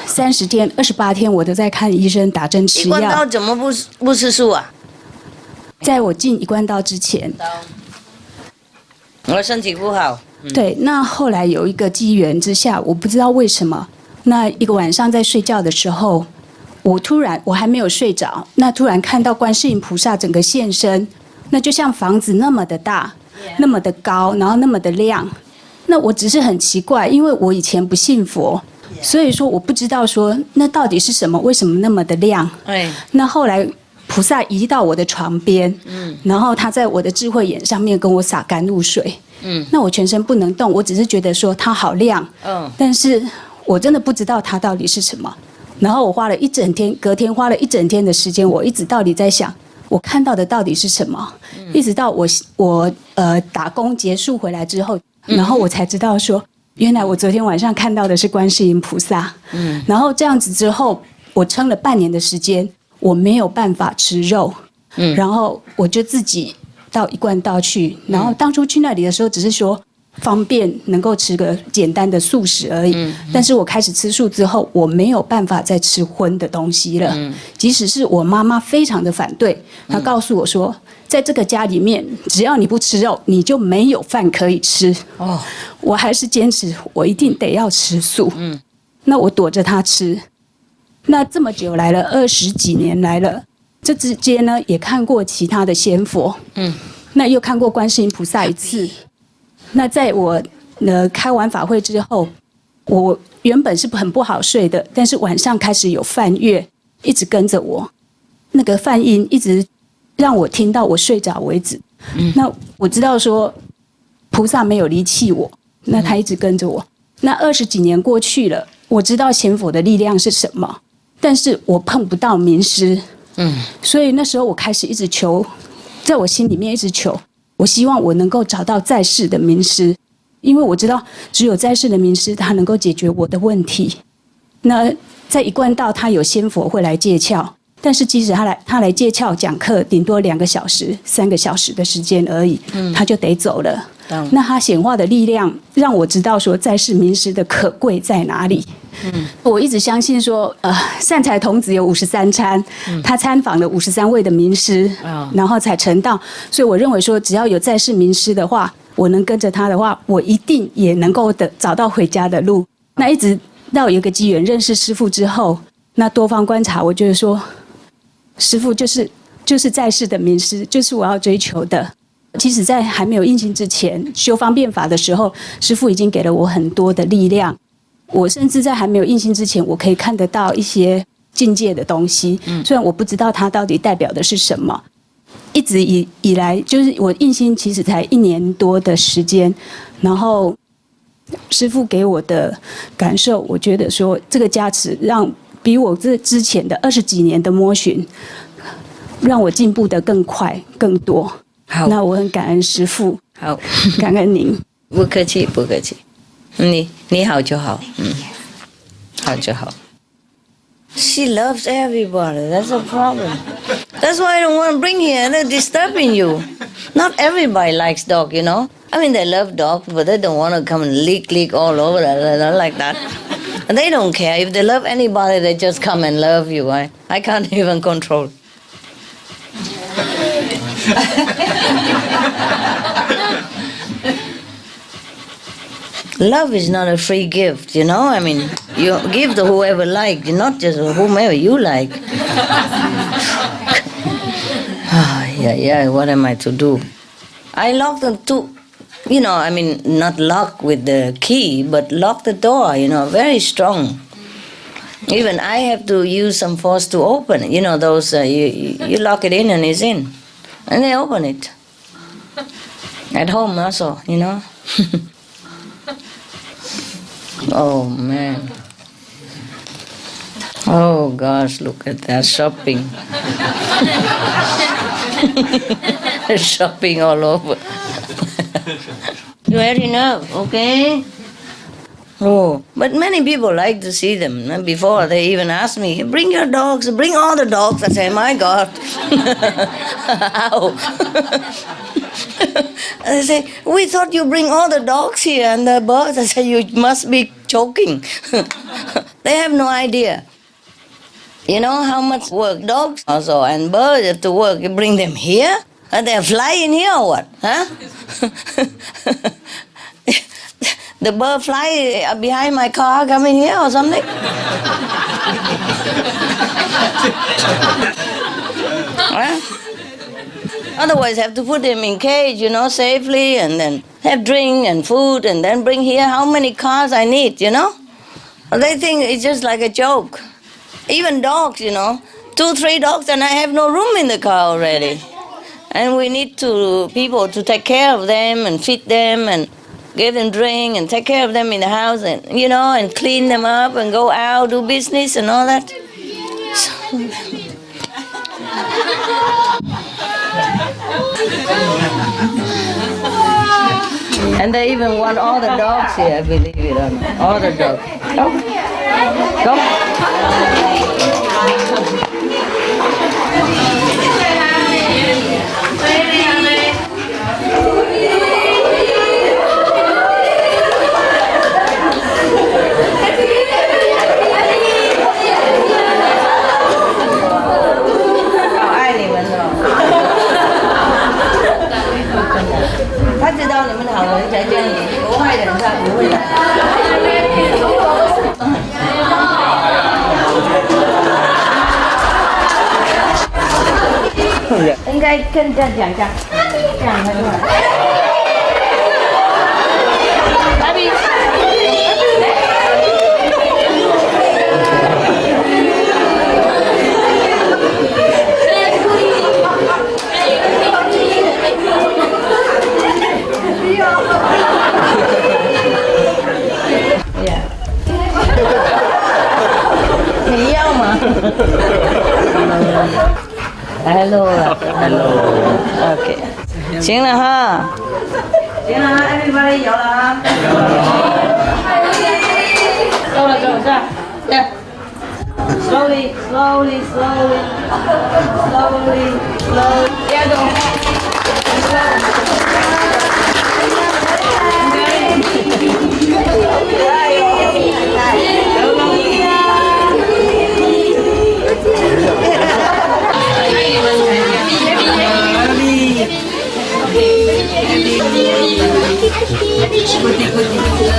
30天、28天，我都在看医生、打针、吃药。一贯道怎么不吃素啊？在我进一贯道之前，我身体不好。对，那后来有一个机缘之下，我不知道为什么，那一个晚上在睡觉的时候，我还没有睡着，那突然看到观世音菩萨整个现身，那就像房子那么的大，那么的高，然后那么的亮。那我只是很奇怪，因为我以前不信佛，所以说我不知道说那到底是什么，为什么那么的亮？那后来菩萨移到我的床边，然后他在我的智慧眼上面跟我洒甘露水，那我全身不能动，我只是觉得说它好亮，但是我真的不知道它到底是什么。然后我花了一整天，隔天花了一整天的时间，我一直到底在想，我看到的到底是什么？一直到我打工结束回来之后，然后我才知道说，原来我昨天晚上看到的是观世音菩萨。然后这样子之后，我撑了半年的时间。我没有办法吃肉，然后我就自己到一贯道去，然后当初去那里的时候，只是说方便能够吃个简单的素食而已。但是我开始吃素之后，我没有办法再吃荤的东西了。即使是我妈妈非常的反对，她告诉我说，在这个家里面，只要你不吃肉，你就没有饭可以吃。我还是坚持，我一定得要吃素。那我躲着她吃。那这么久来了，20几年来了，这之间呢也看过其他的仙佛，那又看过观世音菩萨一次。那在我开完法会之后，我原本是很不好睡的，但是晚上开始有梵乐一直跟着我，那个梵音一直让我听到我睡着为止。那我知道说菩萨没有离弃我，那他一直跟着我。那20几年过去了，我知道仙佛的力量是什么。但是我碰不到名师，所以那时候我开始一直求，在我心里面一直求，我希望我能够找到在世的名师，因为我知道只有在世的名师，他能够解决我的问题。那在一贯道，他有仙佛会来借窍，但是即使他来借窍讲课，顶多2个小时、3个小时的时间而已，他就得走了。那他显化的力量让我知道说在世名师的可贵在哪里。我一直相信说，善财童子有53参，他参访了53位的名师，然后才成道。所以我认为说，只要有在世名师的话，我能跟着他的话，我一定也能够找到回家的路。那一直到有一个机缘认识师父之后，那多方观察，我觉得说，师父就是在世的名师，就是我要追求的。其实在还没有印心之前，修方便法的时候，师父已经给了我很多的力量。我甚至在还没有印心之前，我可以看得到一些境界的东西，虽然我不知道它到底代表的是什么。一直以来，就是我印心其实才1年多的时间，然后师父给我的感受，我觉得说这个加持让比我之前的20几年的摸寻，让我进步得更快更多。好，那我很感恩师父，好，感恩您。不客气，不客气。你好就好，好就好。She loves everybody. That's a problem. That's why I don't want to bring here. They're disturbing you. Not everybody likes dog, you know. I mean, they love dogs, but they don't want to come and lick all over. They don't like that. And they don't care. If they love anybody, they just come and love you. I can't even control. Love is not a free gift, you know. I mean, you give to whoever like, not just whomever you like. Yeah, what am I to do? I lock the you know, I mean, not lock with the key, but lock the door, you know, very strong. Even I have to use some force to open it. You know, those, you lock it in and it's in. And they open it. At home also, you know. Oh, man. Oh, gosh, look at that shopping. Shopping all over. You had enough, okay? Oh, but many people like to see them. Before they even ask me, bring your dogs, bring all the dogs. I say, my God. How? They say, we thought you bring all the dogs here and the birds. I say, you must be joking. They have no idea. You know how much work dogs also and birds have to work. You bring them here? And they're flying here or what? Huh? The bird fly behind my car coming here or something? Huh? Otherwise, have to put them in cage, you know, safely, and then have drink and food, and then bring here how many cars I need, you know? They think it's just like a joke. Even dogs, you know, 2-3 dogs, and I have no room in the car already. And we need people to take care of them and feed them and give them drink and take care of them in the house and, and clean them up and go out, do business and all that. And they even want all the dogs here, believe it or not. All the dogs. Go. Anh gai chân chân chẳng chẳng chẳng hay là Baby. Thì nhau mà. Hello. Okay. 行了哈，everybody 有了哈。够了，对。Slowly. 加动。Putih.